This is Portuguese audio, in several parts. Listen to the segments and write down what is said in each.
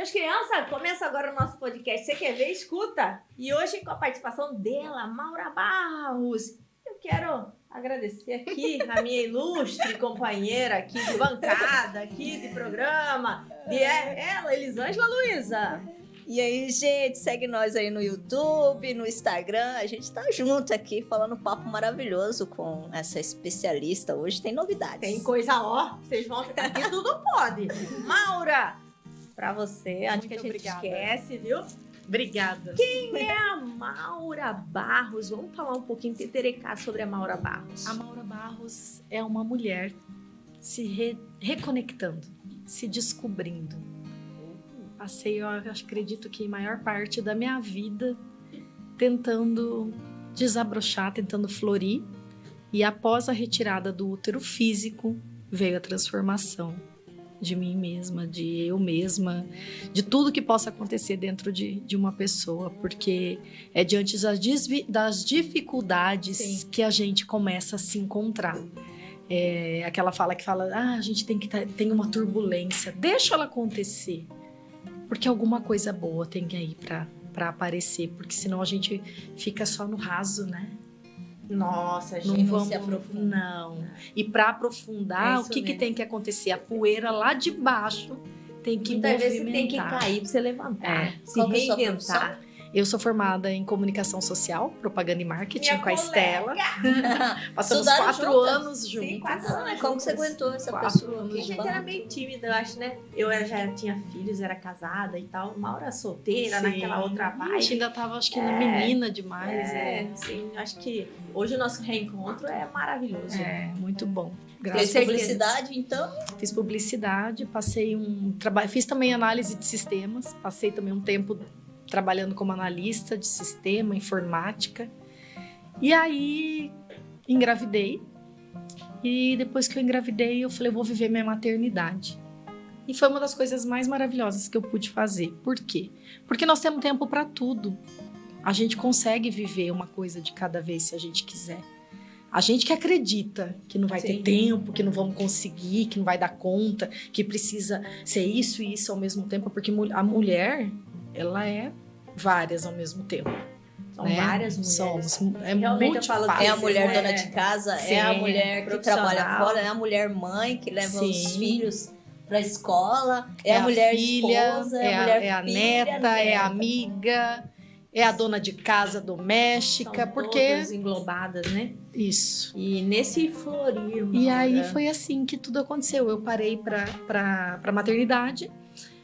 meus crianças, começa agora o nosso podcast. Você quer ver? Escuta! E hoje com a participação dela, Maura Barros. Eu quero agradecer aqui a minha ilustre companheira aqui de bancada, aqui de programa, ela, Elisângela Luiza. E aí, gente, segue nós aí no YouTube, no Instagram. A gente tá junto aqui falando um papo maravilhoso com essa especialista. Hoje tem novidades. Tem coisa, ó, vocês vão ficar aqui, tudo pode. Maura, pra você, antes que a gente esquece, viu? Obrigada. Quem é a Maura Barros? Vamos falar um pouquinho terecar sobre a Maura Barros. A Maura Barros é uma mulher se reconectando, se descobrindo. Passei, eu acredito que a maior parte da minha vida tentando desabrochar, tentando florir. E após a retirada do útero físico, veio a transformação de mim mesma, de eu mesma, de tudo que possa acontecer dentro de uma pessoa. Porque é diante das dificuldades que a gente começa a se encontrar. É aquela fala que fala, a gente tem uma turbulência, deixa ela acontecer. Porque alguma coisa boa tem aí pra aparecer, porque senão a gente fica só no raso, né? Nossa, gente, não vamos se aprofundar. Não. E para aprofundar, o que tem que acontecer? A poeira lá de baixo tem que muitas movimentar. Vezes você tem que cair pra você levantar, se reinventar. Eu sou formada em comunicação social, propaganda e marketing Minha com a Estela. Passamos Estudaram 4 anos juntos. Sim, 4 anos. Como que você aguentou essa 4 pessoa? anos A gente era meio tímida, eu acho, né? Eu já tinha filhos, era casada e tal. Maura solteira, naquela outra vibe. A gente ainda tava, acho que, menina demais. Sim. Acho que hoje o nosso reencontro é maravilhoso. É, muito bom. Fez publicidade, então? Fiz publicidade, passei um trabalho, fiz também análise de sistemas, passei também um tempo trabalhando como analista de sistema, informática. E aí, engravidei. E depois que eu engravidei, eu falei, eu vou viver minha maternidade. E foi uma das coisas mais maravilhosas que eu pude fazer. Por quê? Porque nós temos tempo para tudo. A gente consegue viver uma coisa de cada vez, se a gente quiser. A gente que acredita que não vai ter tempo, que não vamos conseguir, que não vai dar conta, que precisa ser isso e isso ao mesmo tempo. Porque a mulher, ela é várias ao mesmo tempo. São várias mulheres. Somos. É realmente muito fácil. É a mulher dona de casa, é a mulher que trabalha fora, é a mulher mãe que leva os filhos pra escola, é a mulher filha, esposa, é a mulher é a filha, neta, é a amiga, é a dona de casa doméstica, são porque todas englobadas, né? Isso. E nesse florir, Maura, e aí foi assim que tudo aconteceu. Eu parei para maternidade.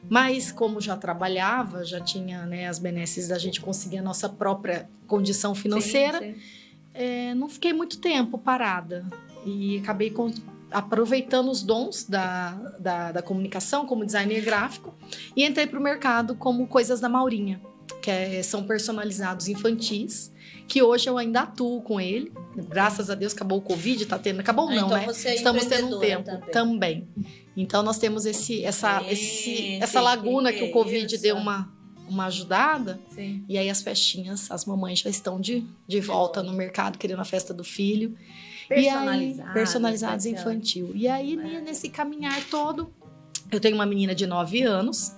Mas como já trabalhava, já tinha, né, as benesses da gente conseguir a nossa própria condição financeira, não fiquei muito tempo parada. E acabei aproveitando os dons da comunicação como designer gráfico e entrei para o mercado como Coisas da Maurinha, que são personalizados infantis, que hoje eu ainda atuo com ele. Graças a Deus acabou o Covid, tá tendo... Acabou não, então né? Você é Estamos tendo um tempo também. Então nós temos essa laguna que o Covid deu uma ajudada. Sim. E aí as festinhas, as mamães já estão de volta no mercado, querendo a festa do filho. Personalizados infantil. E aí, nesse caminhar todo, eu tenho uma menina de 9 anos,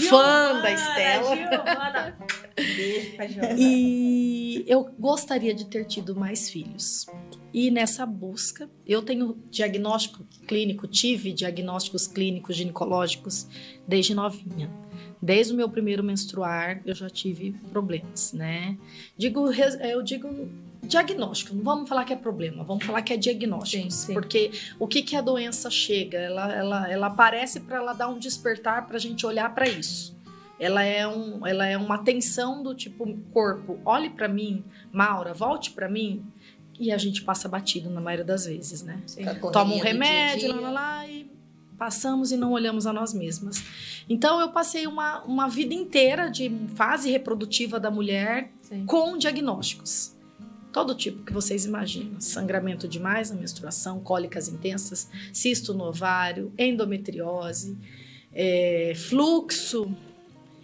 fã da Estela. Giovana. Beijo pra Giovana. E eu gostaria de ter tido mais filhos. E nessa busca, eu tenho diagnóstico clínico, tive diagnósticos clínicos ginecológicos desde novinha. Desde o meu primeiro menstruar, eu já tive problemas, né? Eu digo diagnóstico, não vamos falar que é problema, vamos falar que é diagnóstico. Sim. Porque o que a doença chega? Ela aparece para ela dar um despertar para a gente olhar para isso. Ela é uma tensão do tipo, corpo, olhe para mim, Maura, volte para mim. E a gente passa batido na maioria das vezes, né? Toma um remédio, e passamos e não olhamos a nós mesmas. Então, eu passei uma vida inteira de fase reprodutiva da mulher com diagnósticos. Todo tipo que vocês imaginam. Sangramento demais na menstruação, cólicas intensas, cisto no ovário, endometriose, fluxo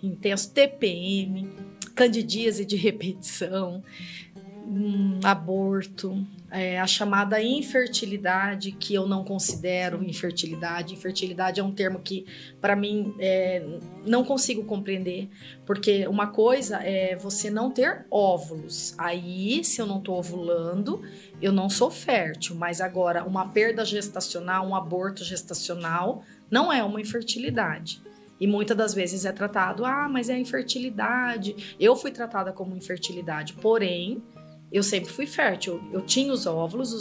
intenso, TPM, candidíase de repetição. aborto, a chamada infertilidade, que eu não considero infertilidade. Infertilidade é um termo que, para mim, não consigo compreender, porque uma coisa é você não ter óvulos. Aí, se eu não estou ovulando, eu não sou fértil. Mas agora, uma perda gestacional, um aborto gestacional, não é uma infertilidade. E muitas das vezes é tratado, mas é infertilidade. Eu fui tratada como infertilidade, porém, eu sempre fui fértil. Eu tinha os óvulos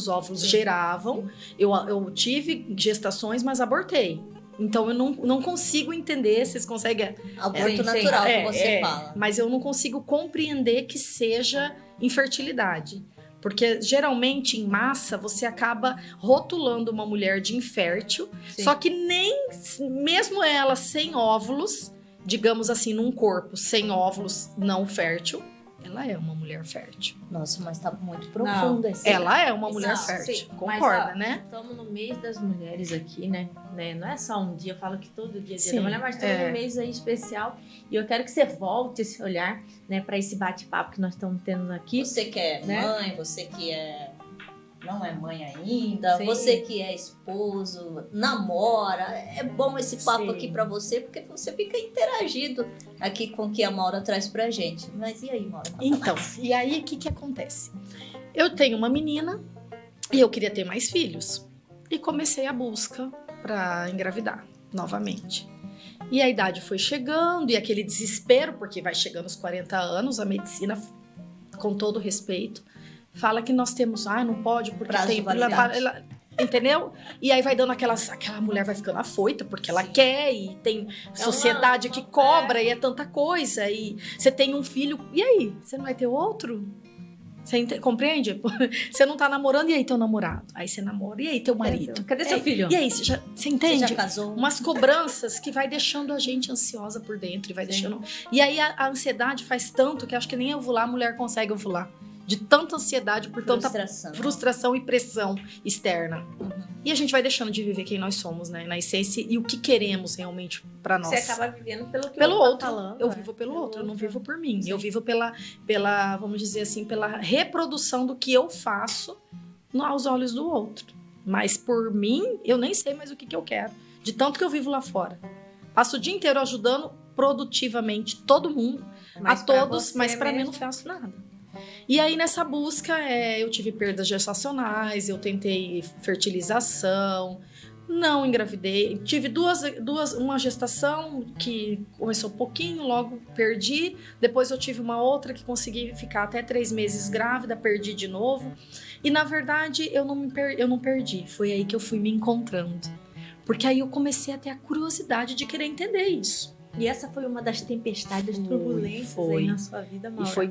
geravam, eu tive gestações, mas abortei. Então eu não consigo entender, vocês conseguem... Aborto natural, que você fala. Mas eu não consigo compreender que seja infertilidade. Porque geralmente em massa você acaba rotulando uma mulher de infértil, só que nem mesmo ela sem óvulos, digamos assim, num corpo sem óvulos não fértil, ela é uma mulher fértil. Nossa, mas tá muito profundo esse. Ela é uma mulher fértil, sim, concorda, mas, né? Estamos no mês das mulheres aqui, né? Não é só um dia, eu falo que todo dia é dia Sim, da mulher, mas estamos num mês aí especial. E eu quero que você volte esse olhar, né, para esse bate-papo que nós estamos tendo aqui. Você que é né? mãe, você que não é mãe ainda, Sim. você que é esposo, namora, é bom esse papo Sim. aqui pra você, porque você fica interagindo aqui com o que a Maura traz pra gente. Mas e aí, Maura? Conta Então, mais. e aí o que acontece? Eu tenho uma menina e eu queria ter mais filhos. E comecei a busca para engravidar novamente. E a idade foi chegando e aquele desespero, porque vai chegando aos 40 anos, a medicina, com todo respeito, fala que nós temos, não pode, porque Prazo tem... de validade. Entendeu? E aí vai dando aquela mulher vai ficando afoita, porque ela quer, e tem sociedade que cobra, e é tanta coisa, e você tem um filho, e aí? Você não vai ter outro? Você compreende? Você não tá namorando, e aí teu namorado? Aí você namora, e aí teu marido? Cadê seu filho? E aí, você entende? Você já casou? Umas cobranças que vai deixando a gente ansiosa por dentro, e vai deixando... E aí a ansiedade faz tanto que acho que nem ovular a mulher consegue ovular. De tanta ansiedade, por tanta frustração e pressão externa. E a gente vai deixando de viver quem nós somos, né? Na essência, e o que queremos realmente pra nós. Você acaba vivendo pelo outro. Tá falando. Eu vivo pelo outro, eu não vivo por mim. Sim. Eu vivo pela, vamos dizer assim, pela reprodução do que eu faço aos olhos do outro. Mas por mim, eu nem sei mais o que eu quero. De tanto que eu vivo lá fora. Passo o dia inteiro ajudando produtivamente todo mundo, a todos, mas pra mim não faço nada. E aí, nessa busca, eu tive perdas gestacionais, eu tentei fertilização, não engravidei. Tive uma gestação que começou pouquinho, logo perdi. Depois eu tive uma outra que consegui ficar até 3 meses grávida, perdi de novo. E, na verdade, eu não perdi. Foi aí que eu fui me encontrando. Porque aí eu comecei a ter a curiosidade de querer entender isso. E essa foi uma das tempestades, das turbulências aí na sua vida, Maura. E foi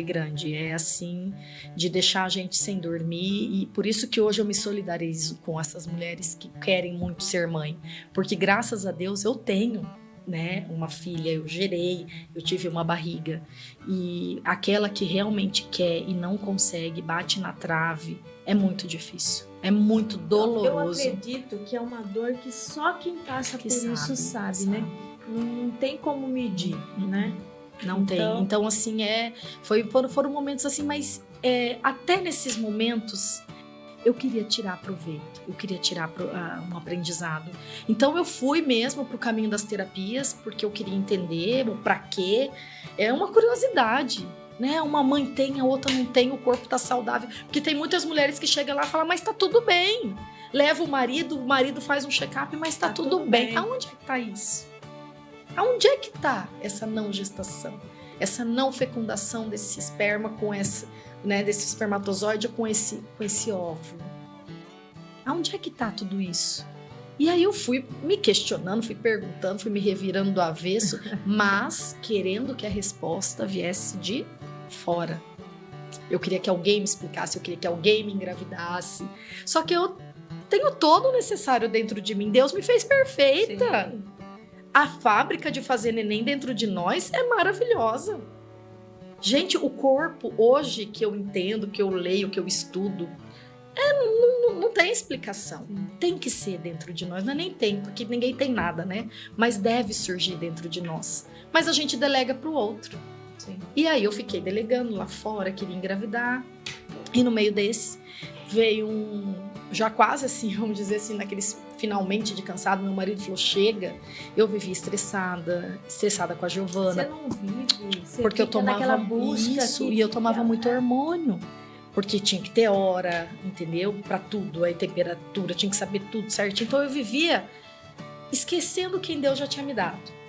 grande. É assim, de deixar a gente sem dormir. E por isso que hoje eu me solidarizo com essas mulheres que querem muito ser mãe. Porque graças a Deus eu tenho, né, uma filha, eu gerei, eu tive uma barriga. E aquela que realmente quer e não consegue, bate na trave, é muito difícil. É muito doloroso. Eu acredito que é uma dor que só quem passa por isso sabe, né? Não tem como medir, né? Não tem. Então, assim, foram momentos assim, mas até nesses momentos eu queria tirar proveito, eu queria tirar um aprendizado. Então, eu fui mesmo pro caminho das terapias, porque eu queria entender o pra quê. É uma curiosidade, né? Uma mãe tem, a outra não tem, o corpo tá saudável. Porque tem muitas mulheres que chegam lá e falam, mas tá tudo bem. Leva o marido faz um check-up, mas tá tudo bem. Aonde é que tá isso? Aonde é que está essa não gestação? Essa não fecundação desse esperma com essa, né, desse espermatozoide com esse óvulo? Aonde é que está tudo isso? E aí eu fui me questionando, fui perguntando, fui me revirando do avesso, mas querendo que a resposta viesse de fora. Eu queria que alguém me explicasse, eu queria que alguém me engravidasse. Só que eu tenho todo o necessário dentro de mim. Deus me fez perfeita. Sim. A fábrica de fazer neném dentro de nós é maravilhosa. Gente, o corpo, hoje que eu entendo, que eu leio, que eu estudo, não tem explicação. Tem que ser dentro de nós. Não é nem tem, porque ninguém tem nada, né? Mas deve surgir dentro de nós. Mas a gente delega para o outro. Sim. E aí eu fiquei delegando lá fora, queria engravidar. E no meio desse veio já quase assim, vamos dizer assim, naqueles finalmente de cansado, meu marido falou, chega. Eu vivi estressada com a Giovana. Você não vive, você porque eu fica tomava naquela busca isso, e eu tomava muito hormônio. Porque tinha que ter hora, entendeu? Pra tudo, aí temperatura, tinha que saber tudo certinho. Então eu vivia esquecendo quem Deus já tinha me dado.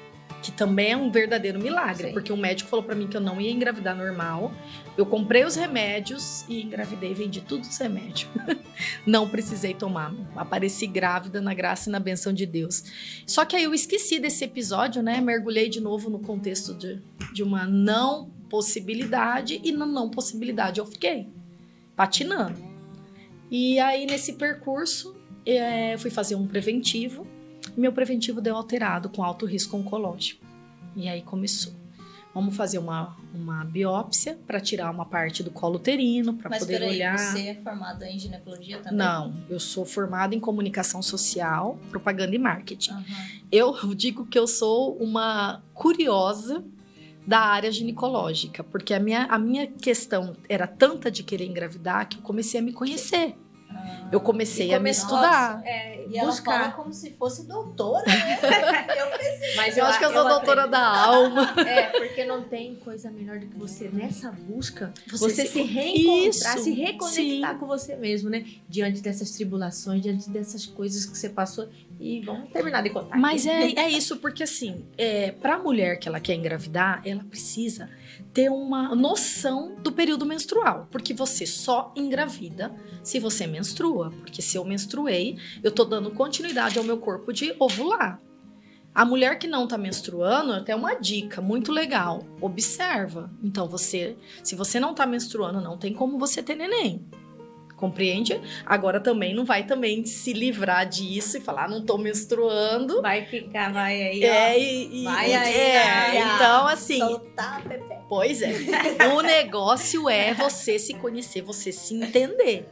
Que também é um verdadeiro milagre, Sim. porque o médico falou pra mim que eu não ia engravidar normal. Eu comprei os remédios e engravidei, vendi todos os remédios. Não precisei tomar. Apareci grávida na graça e na benção de Deus. Só que aí eu esqueci desse episódio, né? Mergulhei de novo no contexto de uma não possibilidade, e na não possibilidade eu fiquei patinando. E aí nesse percurso fui fazer um preventivo. Meu preventivo deu alterado com alto risco oncológico. E aí começou. Vamos fazer uma biópsia para tirar uma parte do colo uterino, para poder peraí, olhar. Mas você é formada em ginecologia também? Não, eu sou formada em comunicação social, propaganda e marketing. Uhum. Eu digo que eu sou uma curiosa da área ginecológica, porque a minha questão era tanta de querer engravidar que eu comecei a me conhecer. Eu comecei a me estudar. E ela fala como se fosse doutora, né? Mas Eu acho que eu sou doutora da alma. Porque não tem coisa melhor do que você nessa busca, Você você se- se reencontrar, Isso, se reconectar sim. com você mesmo, né? Diante dessas tribulações, diante dessas coisas que você passou. E vamos terminar de contar. Mas aqui. é isso, porque assim, para a mulher que ela quer engravidar, ela precisa ter uma noção do período menstrual. Porque você só engravida se você menstrua. Porque se eu menstruei, eu tô dando continuidade ao meu corpo de ovular. A mulher que não tá menstruando, até uma dica muito legal. Observa. Então, se você não tá menstruando, não tem como você ter neném. Compreende? Agora também não vai também se livrar disso e falar, não tô menstruando. Vai ficar, vai aí, ó. Vai aí, então assim, Soltar, Pepe. pois é. O negócio é você se conhecer, você se entender.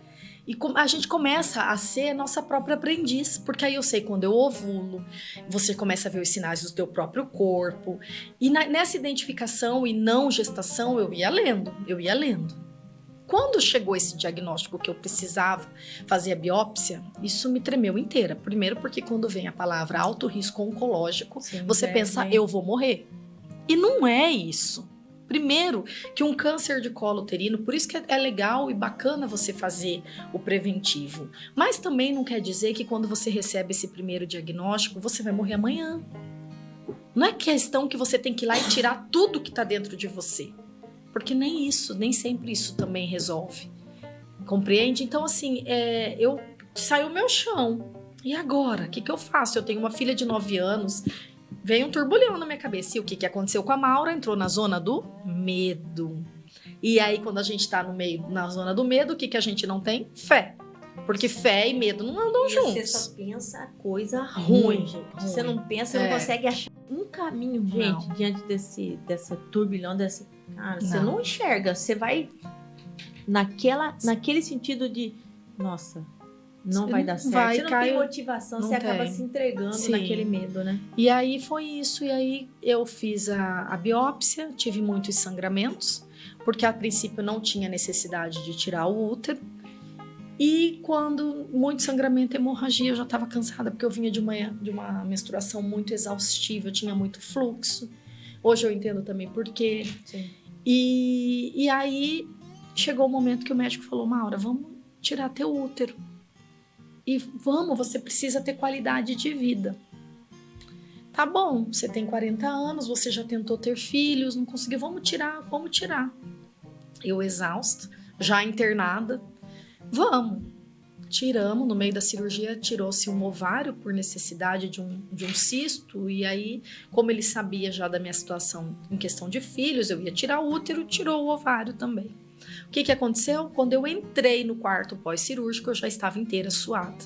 E a gente começa a ser nossa própria aprendiz, porque aí eu sei quando eu ovulo, você começa a ver os sinais do teu próprio corpo. E nessa identificação e não gestação, eu ia lendo. Quando chegou esse diagnóstico que eu precisava fazer a biópsia, isso me tremeu inteira. Primeiro porque quando vem a palavra alto risco oncológico, Sim, você pensa, eu vou morrer. E não é isso. Primeiro, que um câncer de colo uterino, por isso que é legal e bacana você fazer o preventivo. Mas também não quer dizer que quando você recebe esse primeiro diagnóstico, você vai morrer amanhã. Não é questão que você tem que ir lá e tirar tudo que está dentro de você. Porque nem sempre isso também resolve. Compreende? Então, assim, saiu o meu chão. E agora? O que eu faço? Eu tenho uma filha de 9 anos. Veio um turbulhão na minha cabeça. E o que aconteceu com a Maura? Entrou na zona do medo. E aí, quando a gente tá na zona do medo, o que a gente não tem? Fé. Porque fé e medo não andam juntos. Você só pensa coisa ruim, gente. Você não pensa, você não consegue achar um caminho, gente, Não. diante dessa turbilhão, Cara, você Não. não enxerga. Você vai naquele sentido de, nossa, não vai dar certo. Vai, você não tem motivação, não você acaba tem. se entregando Sim. naquele medo, né? E aí foi isso. E aí eu fiz a biópsia, tive muitos sangramentos, porque a princípio não tinha necessidade de tirar o útero. E quando muito sangramento e hemorragia, eu já estava cansada, porque eu vinha de uma menstruação muito exaustiva, eu tinha muito fluxo. Hoje eu entendo também por quê. Sim. E aí chegou o momento que o médico falou, Maura, vamos tirar teu útero. E você precisa ter qualidade de vida. Tá bom, você tem 40 anos, você já tentou ter filhos, não conseguiu, vamos tirar. Eu exausta, já internada, tiramos, no meio da cirurgia tirou-se um ovário por necessidade de um cisto, e aí, como ele sabia já da minha situação em questão de filhos, eu ia tirar o útero, tirou o ovário também. O que aconteceu? Quando eu entrei no quarto pós-cirúrgico, eu já estava inteira suada.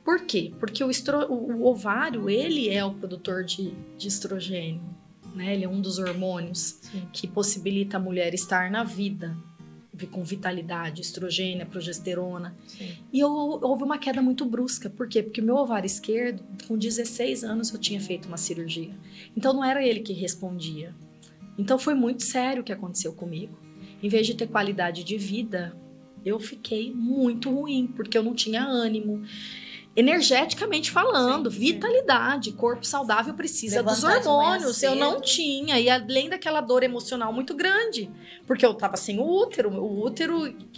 Por quê? Porque o ovário, ele é o produtor de estrogênio, né? Ele é um dos hormônios que possibilita a mulher estar na vida, com vitalidade, estrogênio, progesterona. Sim. E houve uma queda muito brusca. Por quê? Porque o meu ovário esquerdo, com 16 anos, eu tinha feito uma cirurgia. Então, não era ele que respondia. Então foi muito sério o que aconteceu comigo. Em vez de ter qualidade de vida, eu fiquei muito ruim, porque eu não tinha ânimo. Energeticamente falando, Sim, vitalidade, corpo saudável precisa dos Levantar de manhã hormônios. Eu não cedo. tinha, e além daquela dor emocional muito grande, porque eu tava sem o útero,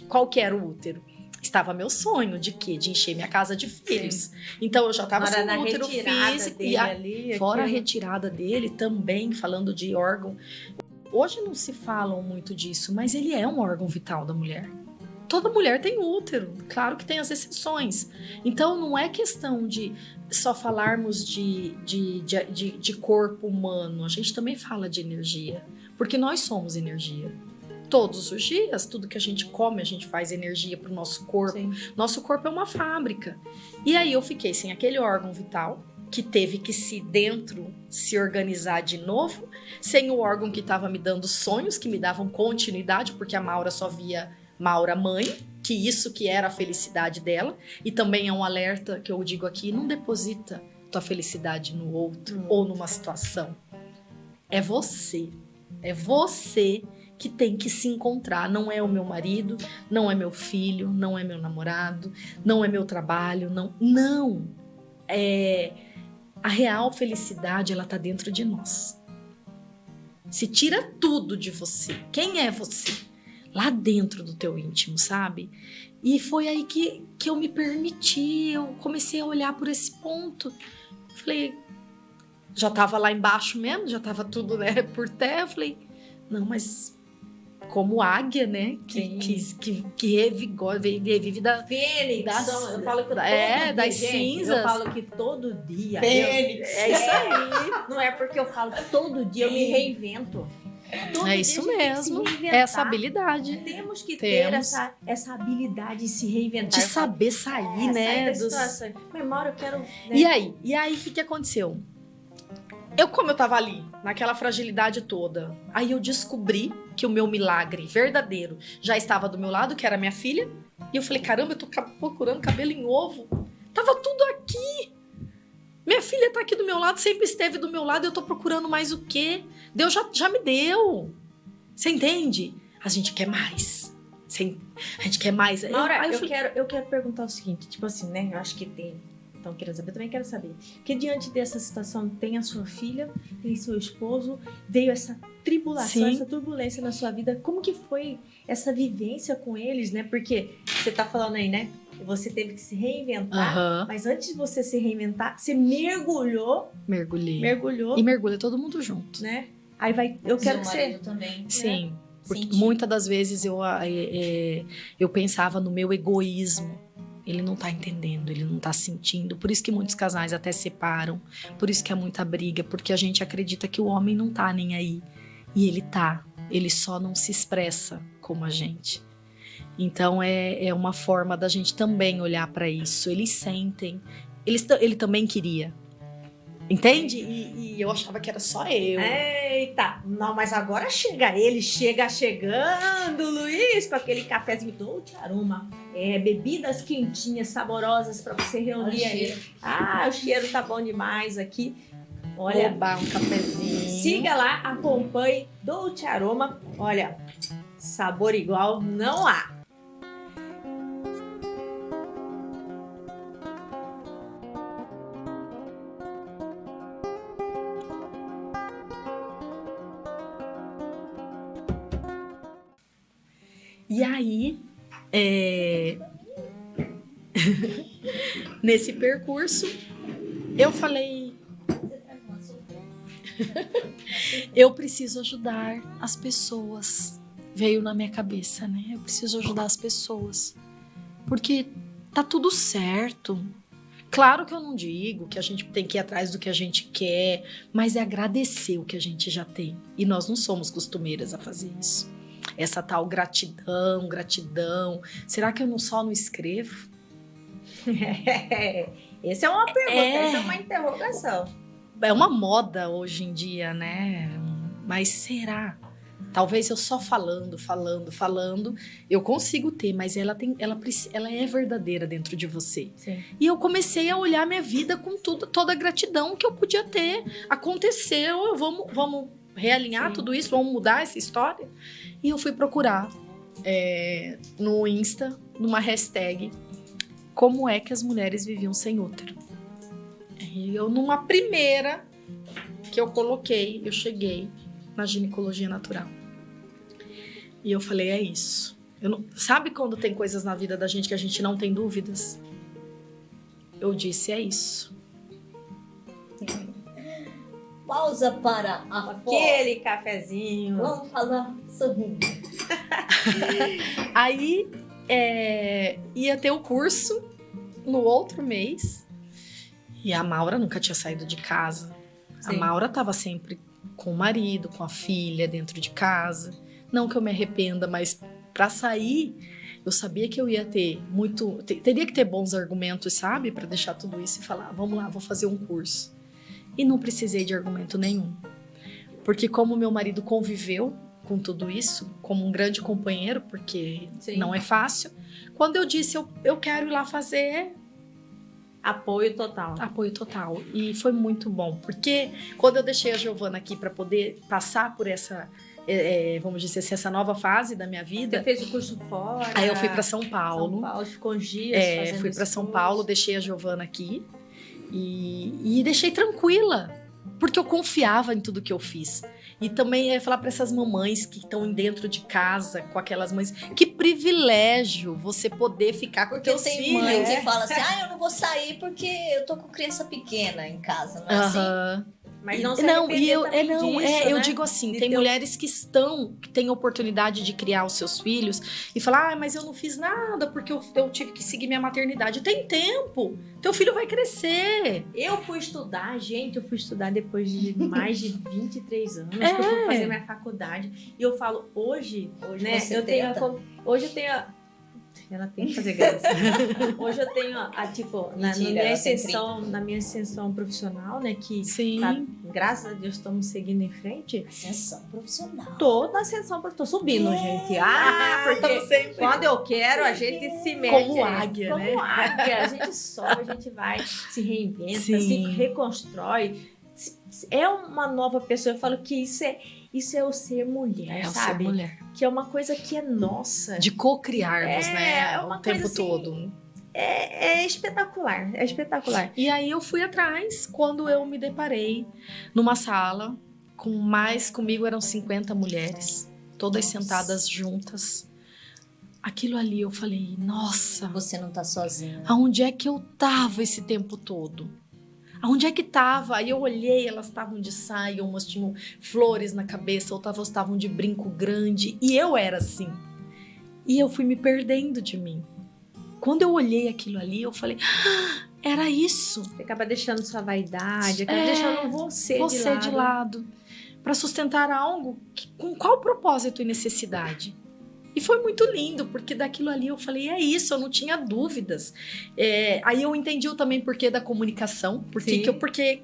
qual que era o útero? Estava meu sonho de quê? De encher minha casa de filhos. Então eu já tava Agora, sem na o útero retirada físico, dele e ali, fora a aquilo- retirada dele também, falando de órgão. Hoje não se falam muito disso, mas ele é um órgão vital da mulher. Toda mulher tem útero, claro que tem as exceções. Então não é questão de só falarmos de corpo humano, a gente também fala de energia, porque nós somos energia. Todos os dias, tudo que a gente come, a gente faz energia para o nosso corpo. Sim. Nosso corpo é uma fábrica. E aí eu fiquei sem aquele órgão vital, que teve que se organizar de novo, sem o órgão que estava me dando sonhos, que me davam continuidade, porque a Maura só via Maura mãe, que isso que era a felicidade dela. E também é um alerta que eu digo aqui, não deposita tua felicidade no outro ou numa situação. É você que tem que se encontrar. Não é o meu marido, não é meu filho, não é meu namorado, não é meu trabalho, não. A real felicidade, ela tá dentro de nós. Se tira tudo de você. Quem é você? Lá dentro do teu íntimo, sabe? E foi aí que eu me permiti, eu comecei a olhar por esse ponto. Falei, já tava lá embaixo mesmo, já tava tudo, né, por terra. Falei, não, mas como águia, né? Que revigora, revive da Fênix, Das- eu falo que todo é, dia, das gente, cinzas. eu falo que todo dia. Fênix. É isso aí. Não é porque eu falo que todo dia eu me reinvento. Todo É dia isso a gente tem que se mesmo, reinventar. essa habilidade Temos que ter Temos. essa habilidade de se reinventar. de Eu falo, saber sair, né? sair da dos- situação. Mas, Mauro, eu quero... né? E aí, o que aconteceu? Como eu tava ali, naquela fragilidade toda, aí eu descobri que o meu milagre verdadeiro já estava do meu lado, que era minha filha. E eu falei, caramba, eu tô procurando cabelo em ovo. Tava tudo aqui. Minha filha tá aqui do meu lado, sempre esteve do meu lado, eu tô procurando mais o quê? Deus já me deu. Você entende? A gente quer mais. A gente quer mais. Maura, Aí eu falei, quero perguntar o seguinte, tipo assim, né? Eu acho que tem... Então, querendo saber, eu também quero saber. Que diante dessa situação, tem a sua filha, tem seu esposo, veio essa tribulação, Sim. essa turbulência na sua vida. Como que foi essa vivência com eles, né? Porque você tá falando aí, né? Você teve que se reinventar. aham, Mas antes de você se reinventar, você mergulhou, mergulhei. mergulhou, E mergulha todo mundo junto. né? Aí vai... Eu quero que Seu você... marido também. Sim. Porque Senti. muitas das vezes eu pensava no meu egoísmo. Ele não tá entendendo, ele não tá sentindo. Por isso que muitos casais até separam. Por isso que há muita briga. Porque a gente acredita que o homem não tá nem aí. E ele tá. Ele só não se expressa como a gente. Então é uma forma da gente também olhar pra isso. Eles sentem. Ele também queria. Entende? E eu achava que era só eu. Eita, não, mas agora chega ele, chegando, Luiz, com aquele cafezinho Dolce Aroma, bebidas quentinhas, saborosas pra você reunir aí. Ah, o cheiro tá bom demais aqui. Olha, Roubar um cafezinho. siga lá, acompanhe Dolce Aroma. Olha, sabor igual não há. E aí, nesse percurso, eu falei, eu preciso ajudar as pessoas. Veio na minha cabeça, né? Eu preciso ajudar as pessoas. Porque tá tudo certo. Claro que eu não digo que a gente tem que ir atrás do que a gente quer, mas é agradecer o que a gente já tem. E nós não somos costumeiras a fazer isso. Essa tal gratidão. Será que eu só não escrevo? Essa é uma pergunta, essa é uma interrogação. É uma moda hoje em dia, né? Mas será? Talvez eu só falando, eu consigo ter, mas ela é verdadeira dentro de você. Sim. E eu comecei a olhar minha vida com toda a gratidão que eu podia ter. Aconteceu, vamos realinhar Sim. tudo isso, vamos mudar essa história. E eu fui procurar no Insta, numa hashtag, como é que as mulheres viviam sem útero. E eu, numa primeira que eu coloquei, eu cheguei na ginecologia natural. E eu falei, é isso. Sabe quando tem coisas na vida da gente que a gente não tem dúvidas? Eu disse, é isso. Pausa para a foto. Aquele cafezinho. Vamos falar sobre... Aí ia ter o curso no outro mês. E a Maura nunca tinha saído de casa. Sim. A Maura estava sempre com o marido, com a filha, dentro de casa. Não que eu me arrependa, mas para sair, eu sabia que eu ia ter teria que ter bons argumentos, sabe? Para deixar tudo isso e falar, vamos lá, vou fazer um curso. E não precisei de argumento nenhum. Porque como meu marido conviveu com tudo isso, como um grande companheiro, porque Sim. não é fácil, quando eu disse, eu quero ir lá fazer... Apoio total. Apoio total. E foi muito bom. Porque quando eu deixei a Giovana aqui para poder passar por essa, vamos dizer assim, essa nova fase da minha vida. Você fez o curso fora. Aí eu fui para São Paulo. São Paulo, ficou uns dias fazendo Fui para esse São curso. Paulo, deixei a Giovana aqui. E deixei tranquila. Porque eu confiava em tudo que eu fiz. E também é falar para essas mamães que estão dentro de casa com aquelas mães. Que privilégio você poder ficar com Porque teus tem filhos. mãe que fala assim, eu não vou sair porque eu tô com criança pequena em casa, não é assim? Aham. Mas não se Não, arrepender também disso, eu né? digo assim, De tem ter- mulheres que têm oportunidade de criar os seus filhos e falar, mas eu não fiz nada porque eu tive que seguir minha maternidade. Tem tempo, teu filho vai crescer. Eu fui estudar, gente, eu fui estudar depois de mais de 23 anos, que eu fui fazer minha faculdade. E eu falo, hoje né, você eu tenho tenta. hoje eu tenho ela tem que fazer graça. Hoje eu tenho tipo, Mentira, ela tem na minha ascensão profissional, né, que Sim. tá, graças a Deus estamos seguindo em frente. Ascensão profissional. Tô na ascensão, tô subindo, gente. Porque sempre quando eu quero, a gente se mete. Como águia, como né? águia. A gente sobe, a gente vai, se reinventa, Sim. se reconstrói. É uma nova pessoa. Eu falo que isso é o ser mulher, É o ser sabe? mulher. Que é uma coisa que é nossa. De co-criarmos, né? É uma O tempo coisa assim, todo. É espetacular, é espetacular. E aí eu fui atrás quando eu me deparei numa sala comigo eram 50 mulheres, todas sentadas juntas. Aquilo ali eu falei, nossa, Você não tá sozinha. aonde é que eu tava esse tempo todo? Aonde é que tava? Aí eu olhei, elas estavam de saia, umas tinham flores na cabeça, outras estavam de brinco grande, e eu era assim. E eu fui me perdendo de mim. Quando eu olhei aquilo ali, eu falei, era isso. Você acaba deixando sua vaidade, acaba deixando você de lado. Para sustentar algo com qual propósito e necessidade? E foi muito lindo, porque daquilo ali eu falei, é isso, eu não tinha dúvidas. Aí eu entendi também o porquê da comunicação, porque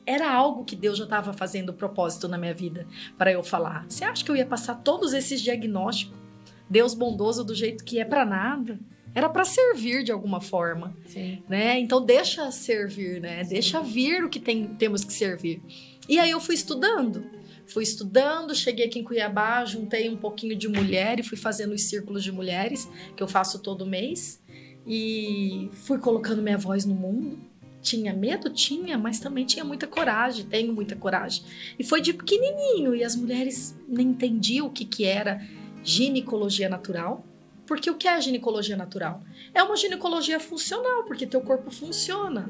era algo que Deus já estava fazendo propósito na minha vida para eu falar. Você acha que eu ia passar todos esses diagnósticos? Deus bondoso do jeito que é para nada? Era para servir de alguma forma, Sim. né? Então deixa servir, né? Deixa vir o que temos que servir. E aí eu fui estudando, cheguei aqui em Cuiabá, juntei um pouquinho de mulher e fui fazendo os círculos de mulheres, que eu faço todo mês, e fui colocando minha voz no mundo. Tinha medo? Tinha, mas também tinha muita coragem, tenho muita coragem. E foi de pequenininho, e as mulheres nem entendiam o que era ginecologia natural. Porque o que é a ginecologia natural? É uma ginecologia funcional, porque teu corpo funciona.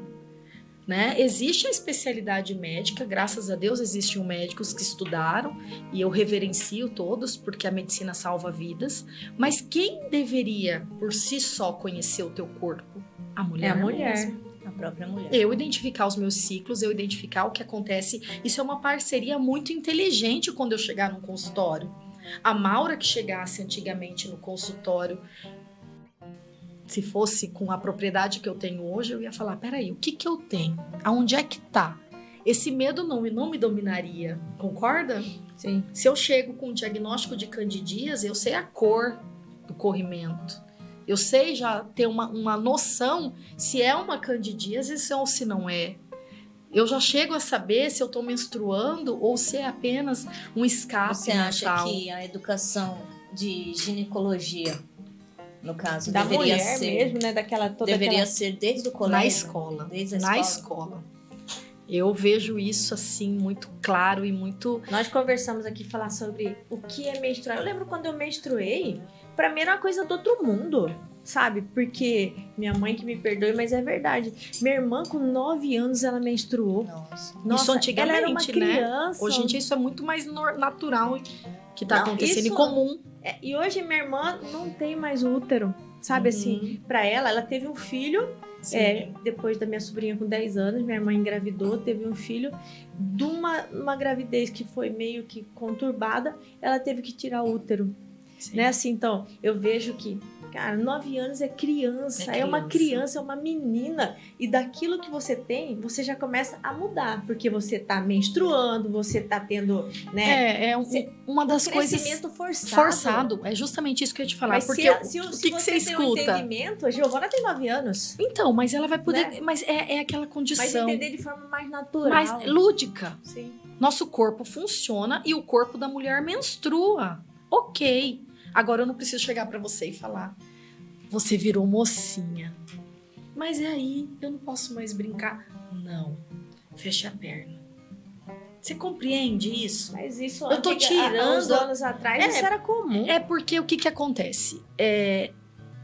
Né? Existe a especialidade médica, graças a Deus existem médicos que estudaram e eu reverencio todos porque a medicina salva vidas, mas quem deveria por si só conhecer o teu corpo? A mulher. É a mulher. Mesmo. A própria mulher. Eu identificar os meus ciclos, eu identificar o que acontece, isso é uma parceria muito inteligente quando eu chegar num consultório. A Maura que chegasse antigamente no consultório, se fosse com a propriedade que eu tenho hoje, eu ia falar, peraí, o que eu tenho? Aonde é que tá? Esse medo não me dominaria, concorda? Sim. Se eu chego com um diagnóstico de candidíase, eu sei a cor do corrimento. Eu sei já ter uma noção se é uma candidíase ou se não é. Eu já chego a saber se eu tô menstruando ou se é apenas um escape Você acha mensal. que a educação de ginecologia, no caso, Da deveria mulher ser, mesmo, né? Daquela toda deveria aquela... ser desde o colégio? Na escola. Desde a Na escola? escola. Eu vejo isso assim muito claro e muito... Nós conversamos aqui falar sobre o que é menstruar. Eu lembro quando eu menstruei, pra mim era uma coisa do outro mundo, sabe? Porque minha mãe que me perdoe, mas é verdade. Minha irmã com 9 anos ela menstruou. Nossa. Nossa, antigamente, ela era uma né? criança. Hoje em dia isso é muito mais natural que tá Não, acontecendo e isso- comum. E hoje minha irmã não tem mais útero, sabe? Assim, pra ela teve um filho. Sim. Depois da minha sobrinha com 10 anos, minha irmã engravidou, teve um filho. De uma gravidez que foi meio que conturbada, ela teve que tirar o útero. Sim. Né? Assim, então, eu vejo que, cara, 9 anos é criança, é uma criança, é uma menina. E daquilo que você tem, você já começa a mudar. Porque você tá menstruando, você tá tendo, né? Uma das coisas... Crescimento forçado. Forçado. É justamente isso que eu ia te falar. Mas porque se o que você você tem um escuta? entendimento, a Giovana tem 9 anos. Então, mas ela vai poder... Né? Mas é aquela Mas condição entender de forma mais natural. mais lúdica. Sim. Nosso corpo funciona e o corpo da mulher menstrua. Ok. Agora eu não preciso chegar pra você e falar: você virou mocinha. Mas e aí? Eu não posso mais brincar? Não. Feche a perna. Você compreende isso? Mas isso Eu tô tirando- uns anos atrás, isso era comum. É porque o que acontece?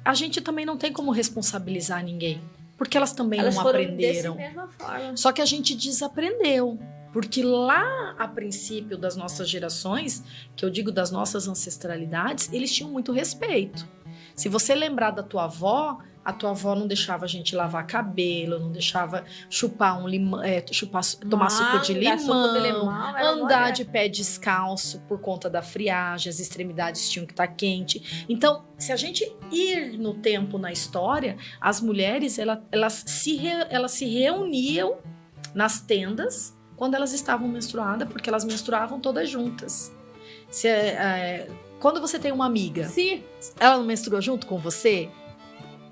A gente também não tem como responsabilizar ninguém. Porque elas também Elas não foram aprenderam. dessa mesma forma. Só que a gente desaprendeu. Porque lá, a princípio das nossas gerações, que eu digo das nossas ancestralidades, eles tinham muito respeito. Se você lembrar da tua avó, a tua avó não deixava a gente lavar cabelo, não deixava chupar um limão, tomar suco de limão, andar de pé descalço por conta da friagem, as extremidades tinham que estar quente. Então, se a gente ir no tempo na história, as mulheres elas se reuniam nas tendas quando elas estavam menstruadas, porque elas menstruavam todas juntas. Quando você tem uma amiga, Sim. ela não menstrua junto com você?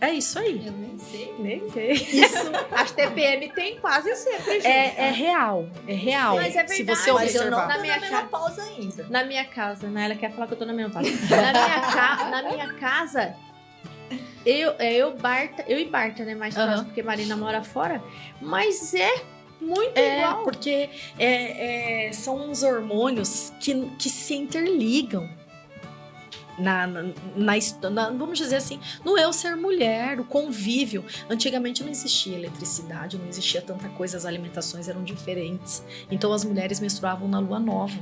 É isso aí. Eu nem sei. Nem sei. Isso. As TPM tem quase sempre junto. É real. É real. Mas é Se verdade. você Mas eu não observar. tô Na na minha menopausa ainda. Na minha casa, né? Ela quer falar que eu tô na menopausa. Na minha casa, eu e Barta, né? Mais próximo, porque Marina mora fora. Mas é muito igual. Porque são uns hormônios que se interligam. Vamos dizer assim, no eu ser mulher, o convívio. Antigamente não existia eletricidade, não existia tanta coisa, as alimentações eram diferentes. Então as mulheres menstruavam na lua nova.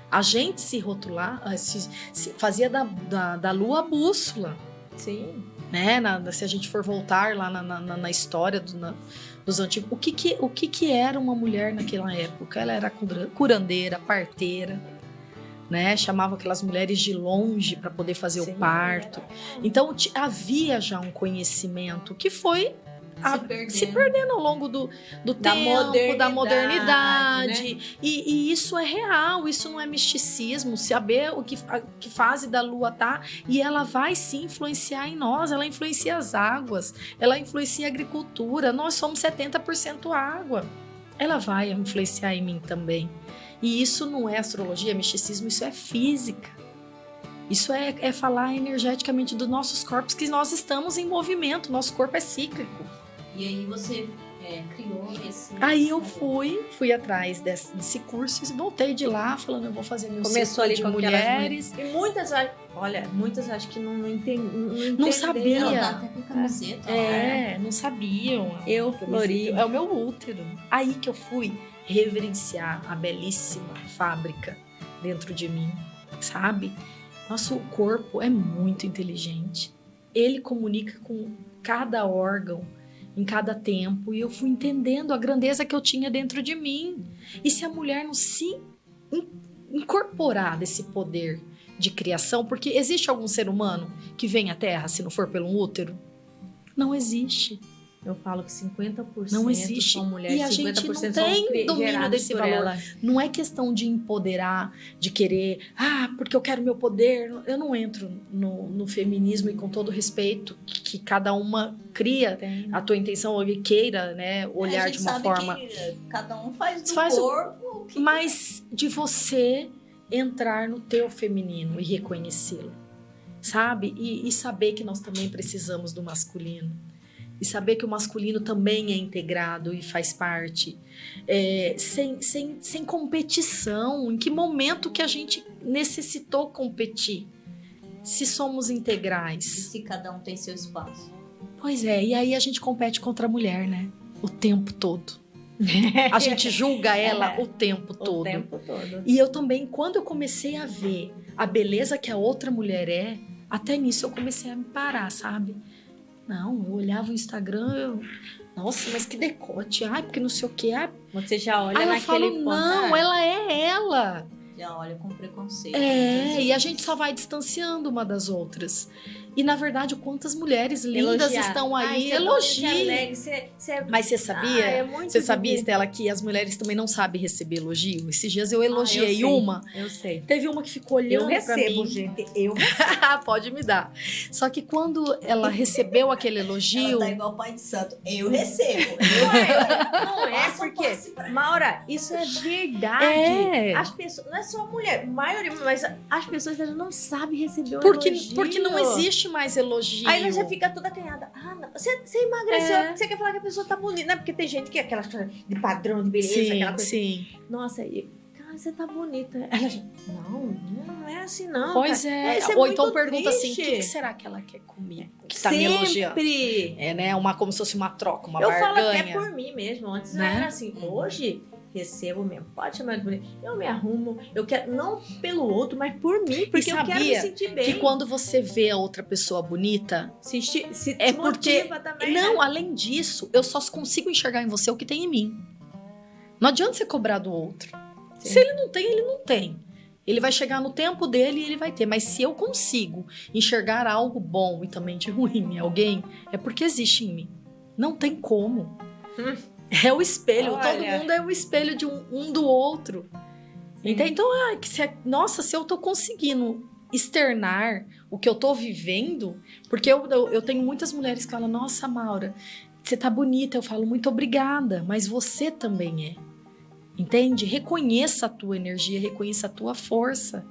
A gente se rotular, se fazia da lua a bússola. Sim. Né? Se a gente for voltar lá na história dos antigos, o que era uma mulher naquela época? Ela era curandeira, parteira, né? Chamava aquelas mulheres de longe para poder fazer o parto. Então havia já um conhecimento que foi se perdendo ao longo do tempo, da modernidade. Né? E isso é real, isso não é misticismo. Saber que fase da lua tá, e ela vai sim influenciar em nós, ela influencia as águas, ela influencia a agricultura. Nós somos 70% água. Ela vai influenciar em mim também. E isso não é astrologia, misticismo, isso é física. Isso é falar energeticamente dos nossos corpos, que nós estamos em movimento, nosso corpo é cíclico. E aí você criou esse... Aí eu fui atrás desse curso e voltei de lá falando, eu vou fazer meu Começou ali de com mulheres. E muitas acho que não entenderam. Não sabia. Até com camiseta. Não sabiam. Eu flori. É o meu útero. Aí que eu fui reverenciar a belíssima fábrica dentro de mim, sabe? Nosso corpo é muito inteligente. Ele comunica com cada órgão em cada tempo, e eu fui entendendo a grandeza que eu tinha dentro de mim. E se a mulher não se incorporar desse poder de criação, porque existe algum ser humano que vem à Terra se não for pelo útero? Não existe. Eu falo que 50% Não existe. são mulheres, E a 50% gente não são tem domínio gerados desse por valor. ela. Não é questão de empoderar, de querer, porque eu quero meu poder. Eu não entro no feminismo, e com todo respeito que cada uma cria a tua intenção, ou queira, né, olhar de uma forma. Que cada um faz do Faz corpo o que mas de você entrar no teu feminino e reconhecê-lo, sabe? E saber que nós também precisamos do masculino. E saber que o masculino também é integrado e faz parte. Sem competição. Em que momento que a gente necessitou competir? Se somos e integrais. se cada um tem seu espaço. Pois é, e aí a gente compete contra a mulher, né? O tempo todo. A gente julga ela o tempo todo. O tempo todo. E eu também, quando eu comecei a ver a beleza que a outra mulher até nisso eu comecei a me parar, sabe? Não, eu olhava o Instagram, nossa, mas que decote, porque não sei o que. Você já olha Aí eu naquele falo, ponto. não, ela é ela. Já olha com preconceito. E a gente só vai distanciando uma das outras. E, na verdade, quantas mulheres lindas estão aí. Elogiem. Mas você sabia? Você sabia, Estela, que as mulheres também não sabem receber elogio? Esses dias eu elogiei uma. Eu sei. Teve uma que ficou olhando pra mim. Eu recebo, gente. Eu Pode me dar. Só que quando ela recebeu aquele elogio... Ela tá igual pai de santo. Eu recebo. Não é porque... Maura, isso é verdade. As pessoas... Não é só a mulher. A maioria, mas as pessoas elas não sabem receber o elogio. Porque não existe mais elogio. Aí ela já fica toda acanhada. Não. Você emagreceu. Você quer falar que a pessoa tá bonita. Não é porque tem gente que é aquela coisa de padrão de beleza. Sim, aquela coisa. Sim. Nossa, cara, você tá bonita. Ela já... Não é assim não. Pois cara. Ou então pergunta assim, triste. o que será que ela quer comigo? Que tá me elogiando. Sempre. Como se fosse uma troca, uma eu barganha. falo até por mim mesmo. Antes não era assim. Hoje... recebo mesmo, pode chamar de bonito. Eu me arrumo, eu quero, não pelo outro, mas por mim, porque eu quero me sentir bem. Que quando você vê a outra pessoa bonita, se porque também, não, né? além disso, eu só consigo enxergar em você o que tem em mim. Não adianta você cobrar do outro. Sim. Se ele não tem, ele não tem. Ele vai chegar no tempo dele e ele vai ter. Mas se eu consigo enxergar algo bom e também de ruim em alguém, é porque existe em mim. Não tem como. É o espelho. Olha. Todo mundo é o espelho de um do outro. Entende? Então, nossa, se eu tô conseguindo externar o que eu tô vivendo, porque eu tenho muitas mulheres que falam, nossa, Maura, você tá bonita. Eu falo, muito obrigada, mas você também é. Entende? Reconheça a tua energia, reconheça a tua força,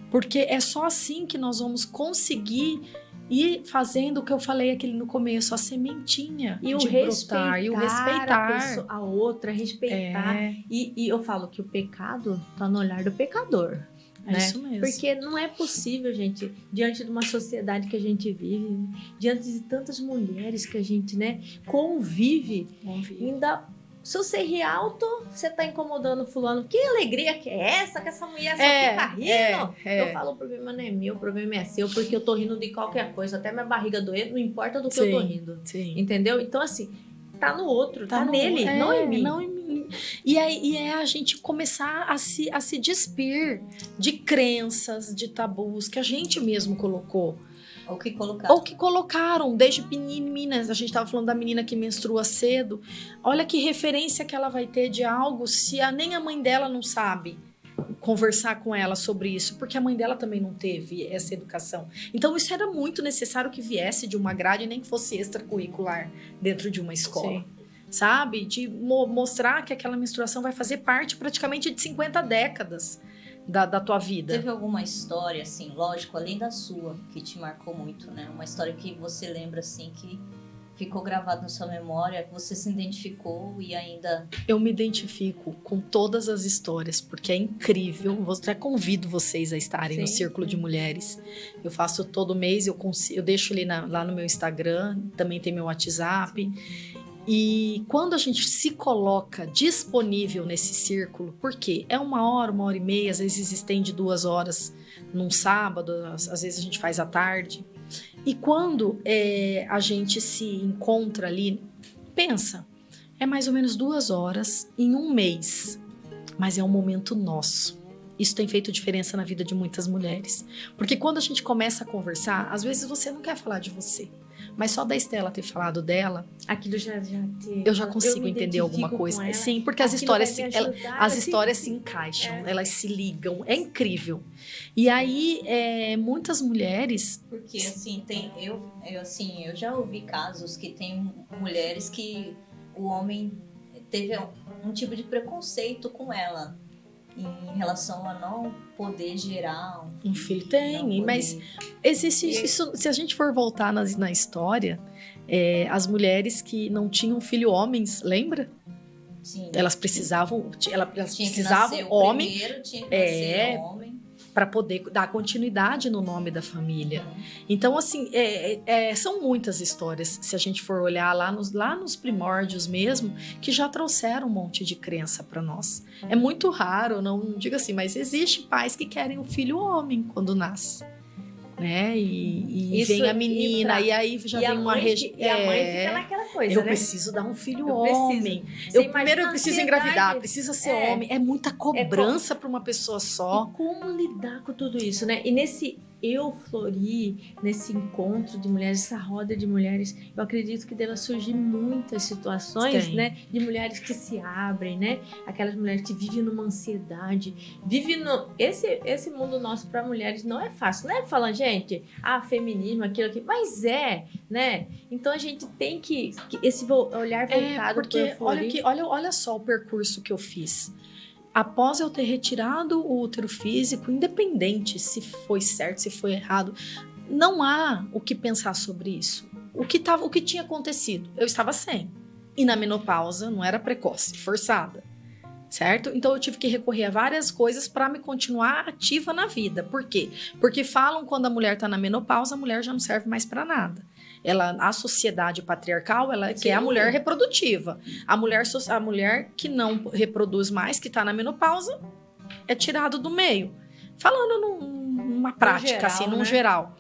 porque é só assim que nós vamos conseguir ir fazendo o que eu falei aqui no começo, a sementinha e de respeitar, brotar, e o respeitar a outra, respeitar. E eu falo que o pecado tá no olhar do pecador. É né? isso mesmo. Porque não é possível, gente, diante de uma sociedade que a gente vive, diante de tantas mulheres que a gente, né, convive. Ainda, se você rir alto, você tá incomodando fulano. Que alegria que é essa? Que essa mulher só fica rindo? Eu falo, o problema não é meu, o problema é seu, porque eu tô rindo de qualquer coisa, até minha barriga doer, não importa do que eu tô rindo. Sim. Entendeu? Então, assim, tá no outro, tá nele, não em mim. Não em mim. E é a gente começar a se despir de crenças, de tabus que a gente mesmo colocou. Ou que colocaram. Desde meninas. A gente estava falando da menina que menstrua cedo. Olha que referência que ela vai ter de algo se nem a mãe dela não sabe conversar com ela sobre isso, porque a mãe dela também não teve essa educação. Então isso era muito necessário que viesse de uma grade, nem que fosse extracurricular dentro de uma escola. Sim. Sabe? De mostrar que aquela menstruação vai fazer parte praticamente de 50 décadas da tua vida. Teve alguma história, assim, lógico, além da sua, que te marcou muito, né? Uma história que você lembra, assim, que ficou gravada na sua memória, que você se identificou e ainda... Eu me identifico com todas as histórias, porque é incrível. Eu até convido vocês a estarem no Círculo de Mulheres. Eu faço todo mês, eu deixo lá no meu Instagram, também tem meu WhatsApp. E quando a gente se coloca disponível nesse círculo, porque é 1 hora, 1h30, às vezes estende 2 horas num sábado, às vezes a gente faz à tarde. E quando a gente se encontra ali, pensa, é mais ou menos 2 horas em 1 mês, mas é um momento nosso. Isso tem feito diferença na vida de muitas mulheres. Porque quando a gente começa a conversar, às vezes você não quer falar de você, Mas só da Estela ter falado dela, Aquilo eu já consigo me entender alguma identifico coisa. com ela. Sim, porque as Aquilo histórias, vai me se, ajudar, as assim, histórias se encaixam, elas se ligam. É incrível. E aí, muitas mulheres... Porque assim, eu já ouvi casos que tem mulheres que o homem teve um tipo de preconceito com ela em relação a não poder gerar Um filho tem, mas existe isso. Se a gente for voltar na história, as mulheres que não tinham filho homens, lembra? Sim. Elas precisavam, elas Tinha que precisavam nascer o homem primeiro, tinha que nascer homem. para poder dar continuidade no nome da família. Então, assim, são muitas histórias, se a gente for olhar lá nos primórdios mesmo, que já trouxeram um monte de crença para nós. É muito raro, não digo assim, mas existe pais que querem um filho homem quando nasce. Né? E Isso, vem a menina, e aí já vem uma região. E a mãe fica naquela coisa, Eu né? preciso dar um filho Eu homem. Primeiro eu preciso engravidar, precisa ser homem. É muita cobrança para uma pessoa só. E como lidar com tudo isso, né? E nesse Flori, nesse encontro de mulheres, essa roda de mulheres, eu acredito que deva surgir muitas situações, né? De mulheres que se abrem, né? Aquelas mulheres que vivem numa ansiedade, vivem no... Esse mundo nosso para mulheres não é fácil, não é falando, gente, feminismo, aquilo, mas né? Então a gente tem que esse olhar voltado porque Flori. olha só o percurso que eu fiz. Após eu ter retirado o útero físico, independente se foi certo, se foi errado, não há o que pensar sobre isso. O que tinha acontecido? Eu estava sem. E na menopausa não era precoce, forçada. Certo? Então eu tive que recorrer a várias coisas para me continuar ativa na vida. Por quê? Porque falam quando a mulher está na menopausa, a mulher já não serve mais para nada. A sociedade patriarcal, ela quer a mulher reprodutiva. A mulher que não reproduz mais, que está na menopausa, é tirada do meio. Falando numa prática, geral, assim, num né? geral.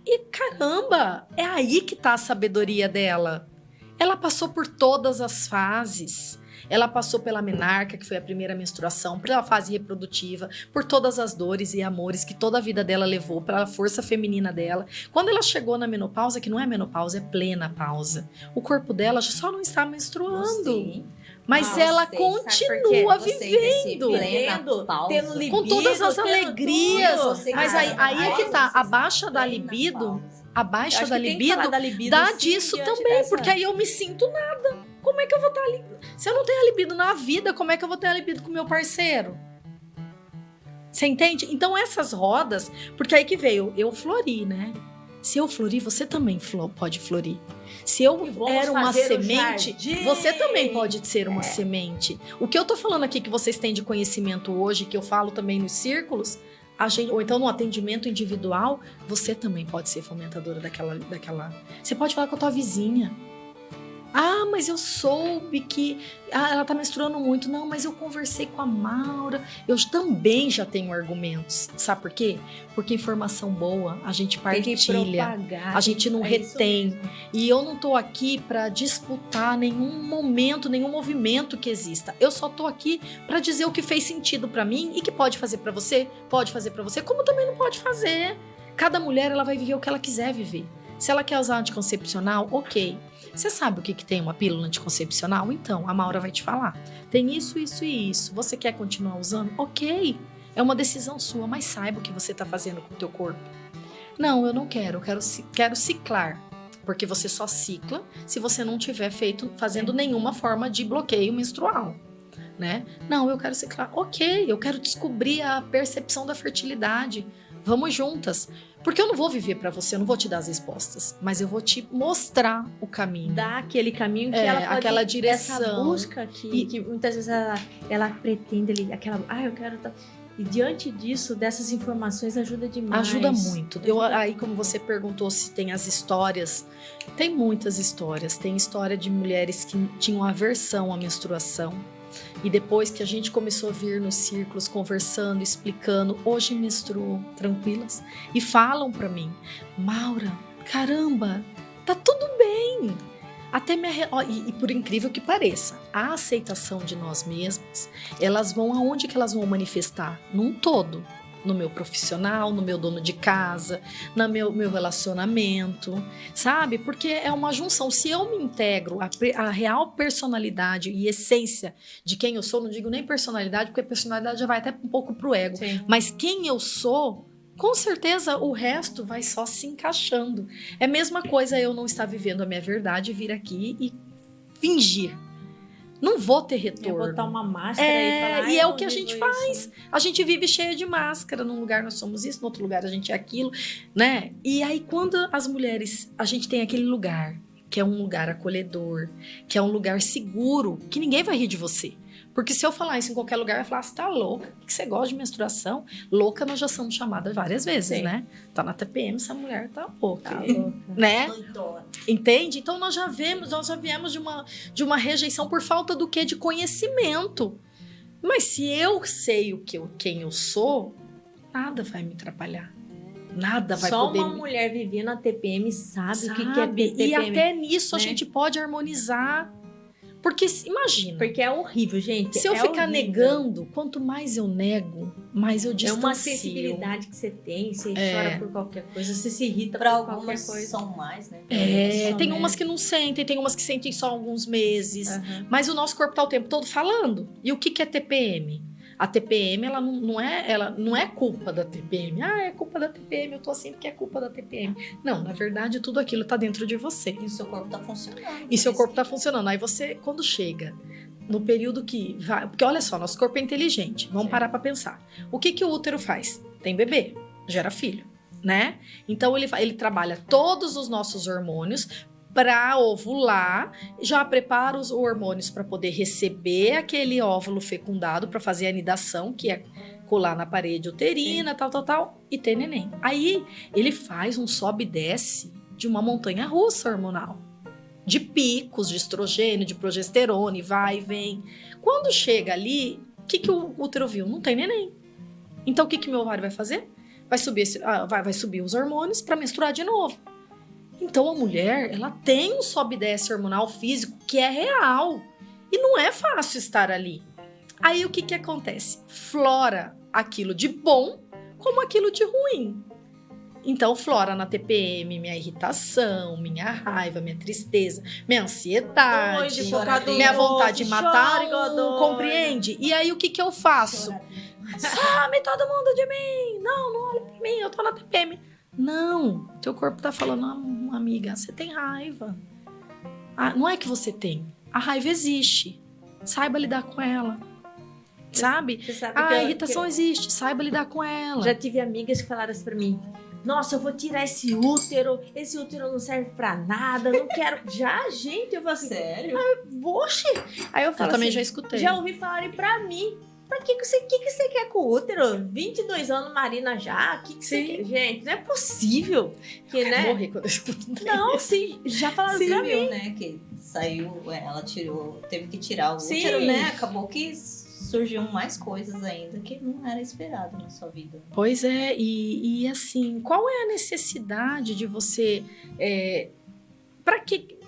E caramba, é aí que está a sabedoria dela. Ela passou por todas as fases. Ela passou pela menarca, que foi a primeira menstruação, pela fase reprodutiva, por todas as dores e amores que toda a vida dela levou, pela força feminina dela. Quando ela chegou na menopausa, que não é menopausa, é plena pausa, o corpo dela já só não está menstruando. Gostei. Mas ela continua vivendo, Tendo libido, com todas as alegrias. tudo. Mas aí é que tá, a baixa da libido, dá disso também, porque aí eu me sinto nada. Como é que eu vou estar ali? Se eu não tenho a libido na vida, como é que eu vou ter a libido com o meu parceiro? Você entende? Então essas rodas, porque aí que veio, eu flori, né? Se eu florir, você também pode florir. Se eu era uma semente, você também pode ser uma semente. O que eu tô falando aqui que vocês têm de conhecimento hoje, que eu falo também nos círculos, ou então no atendimento individual, você também pode ser fomentadora daquela... Você pode falar com a tua vizinha. Mas eu soube que ela tá menstruando muito. Não, mas eu conversei com a Maura. Eu também já tenho argumentos. Sabe por quê? Porque informação boa a gente partilha, a gente não retém. E eu não tô aqui para disputar nenhum momento, nenhum movimento que exista. Eu só tô aqui para dizer o que fez sentido para mim e que pode fazer para você, como também não pode fazer. Cada mulher ela vai viver o que ela quiser viver. Se ela quer usar anticoncepcional, ok. Você sabe o que tem uma pílula anticoncepcional? Então, a Maura vai te falar. Tem isso, isso e isso. Você quer continuar usando? Ok. É uma decisão sua, mas saiba o que você está fazendo com o teu corpo. Não, eu não quero. Eu quero ciclar. Porque você só cicla se você não tiver fazendo nenhuma forma de bloqueio menstrual. Né? Não, eu quero ciclar. Ok, eu quero descobrir a percepção da fertilidade. Vamos juntas. Porque eu não vou viver pra você, eu não vou te dar as respostas, mas eu vou te mostrar o caminho. Dar aquele caminho que ela pode... aquela direção. Essa busca que muitas vezes ela pretende ali, eu quero... E diante disso, dessas informações, ajuda demais. Ajuda muito. Aí, como você perguntou se tem as histórias, tem muitas histórias. Tem história de mulheres que tinham aversão à menstruação. E depois que a gente começou a vir nos círculos, conversando, explicando, hoje menstruam tranquilas e falam pra mim, Maura, caramba, tá tudo bem. E por incrível que pareça, a aceitação de nós mesmas, aonde que elas vão manifestar? Num todo. no meu profissional, no meu dono de casa, no meu relacionamento, sabe? Porque é uma junção. Se eu me integro a real personalidade e essência de quem eu sou, não digo nem personalidade, porque personalidade já vai até um pouco pro ego, Sim. mas quem eu sou, com certeza o resto vai só se encaixando. É a mesma coisa eu não estar vivendo a minha verdade, vir aqui e fingir. Não vou ter retorno. É botar uma máscara e falar, e é eu o que a vivo gente isso. faz. A gente vive cheia de máscara. Num lugar nós somos isso, no outro lugar a gente é aquilo, né? E aí quando as mulheres, a gente tem aquele lugar, que é um lugar acolhedor, que é um lugar seguro, que ninguém vai rir de você. Porque se eu falar isso em qualquer lugar, vai falar, você tá louca? O que você gosta de menstruação? Louca, nós já somos chamadas várias vezes, Sim. né? Tá na TPM, essa mulher tá louca. Tá louca. Né? Doidona. Entende? Então nós já viemos de uma rejeição por falta do quê? De conhecimento. Mas se eu sei quem eu sou, nada vai me atrapalhar. Nada vai Só poder uma mulher vivendo a TPM sabe o que é TPM. E até nisso a né? gente pode harmonizar. Porque imagina, Porque é horrível, gente. se eu é ficar horrível. negando, quanto mais eu nego, mais eu É distancio. uma sensibilidade que você tem, você chora por qualquer coisa, você se irrita Pra por qualquer algumas coisa. são mais, né? É, tem né? umas que não sentem, tem umas que sentem só alguns meses. Aham. Mas o nosso corpo tá o tempo todo falando. E o que é TPM? A TPM, ela não é culpa da TPM. Ah, é culpa da TPM, eu tô assim porque é culpa da TPM. Não, na verdade, tudo aquilo tá dentro de você. E o seu corpo tá funcionando. E seu corpo tá funcionando. Aí você, quando chega no período que vai... Porque olha só, nosso corpo é inteligente. Vamos Sim. parar pra pensar. O que o útero faz? Tem bebê, gera filho, né? Então ele trabalha todos os nossos hormônios para ovular, já prepara os hormônios para poder receber aquele óvulo fecundado para fazer a anidação, que é colar na parede uterina, tal, e ter neném. Aí ele faz um sobe e desce de uma montanha russa hormonal. De picos de estrogênio, de progesterona, e vai e vem. Quando chega ali, o que o útero viu? Não tem neném. Então o que meu ovário vai fazer? Vai subir os hormônios para menstruar de novo. Então a mulher, ela tem um sobe e desce hormonal físico que é real. E não é fácil estar ali. Aí o que acontece? Flora aquilo de bom como aquilo de ruim. Então flora na TPM minha irritação, minha raiva, minha tristeza, minha ansiedade, Doide, focado minha em vontade de ovo, matar, chora igual doida. compreende? E aí o que eu faço? Some todo mundo de mim! Não olha pra mim, eu tô na TPM. Não, teu corpo tá falando, amiga, você tem raiva. Ah, não é que você tem, a raiva existe. Saiba lidar com ela. Sabe? Você sabe A que irritação existe, saiba lidar com ela. já tive amigas que falaram assim pra mim: nossa, eu vou tirar esse útero não serve pra nada, não quero. Já, gente, eu falo assim, Sério? oxe. Aí eu falo Eu também assim, já escutei. já ouvi falarem pra mim. Pra que você quer com o útero? 22 anos, Marina já? O que você Sim. quer? Gente, não é possível. Que, Eu né? morri quando eu escuto. Não, sim, já falaram Você pra mim. viu, né? Que saiu, ela teve que tirar o Sim. útero, né? Acabou que surgiu mais coisas ainda que não era esperado na sua vida. Pois é, e assim, qual é a necessidade de você... Para que...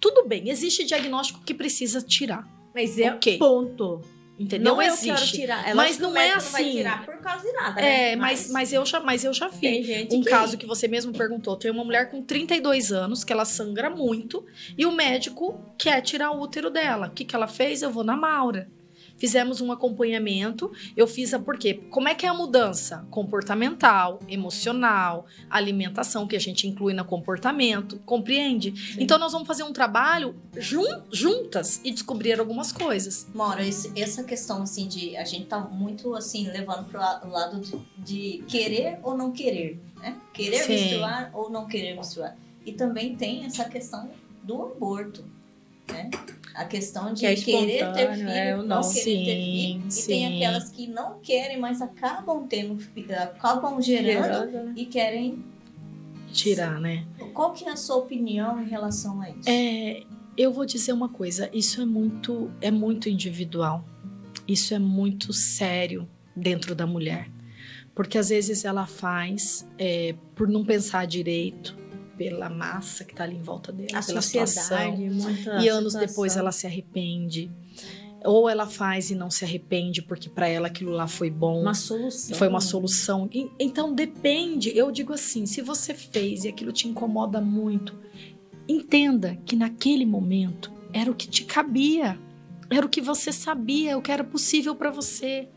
Tudo bem, existe diagnóstico que precisa tirar, Mas é Ok. ponto. entendeu? Não existe. eu quero tirar. É Mas lógico que não o é médico não vai assim. tirar por causa de nada, né? Mas eu já vi. tem gente Um que... caso que você mesmo perguntou. Tem uma mulher com 32 anos que ela sangra muito e o médico quer tirar o útero dela. O que ela fez? Eu vou na Maura. Fizemos um acompanhamento. Eu fiz por quê? Como é que é a mudança? Comportamental, emocional, alimentação, que a gente inclui no comportamento. Compreende? Sim. Então, nós vamos fazer um trabalho juntas e descobrir algumas coisas. Maura, essa questão assim de a gente tá muito assim levando pro lado de querer ou não querer, né? Querer Sim. menstruar ou não querer menstruar. E também tem essa questão do aborto, né? A questão de Que é querer ter espontâneo, filho, ou não não. querer ter Sim, filho. E sim. tem aquelas que não querem, mas acabam tendo filho, acabam gerando né? e querem Tirar, né? Qual que é a sua opinião em relação a isso? Eu vou dizer uma coisa, isso é muito individual. Isso é muito sério dentro da mulher. Porque às vezes ela faz por não pensar direito, pela massa que tá ali em volta dela, A pela sociedade, situação. muita E anos situação. depois ela se arrepende. ou ela faz e não se arrepende porque para ela aquilo lá foi bom. Uma solução. Foi uma solução. Então depende, eu digo assim, se você fez e aquilo te incomoda muito, entenda que naquele momento era o que te cabia, era o que você sabia, o que era possível para você.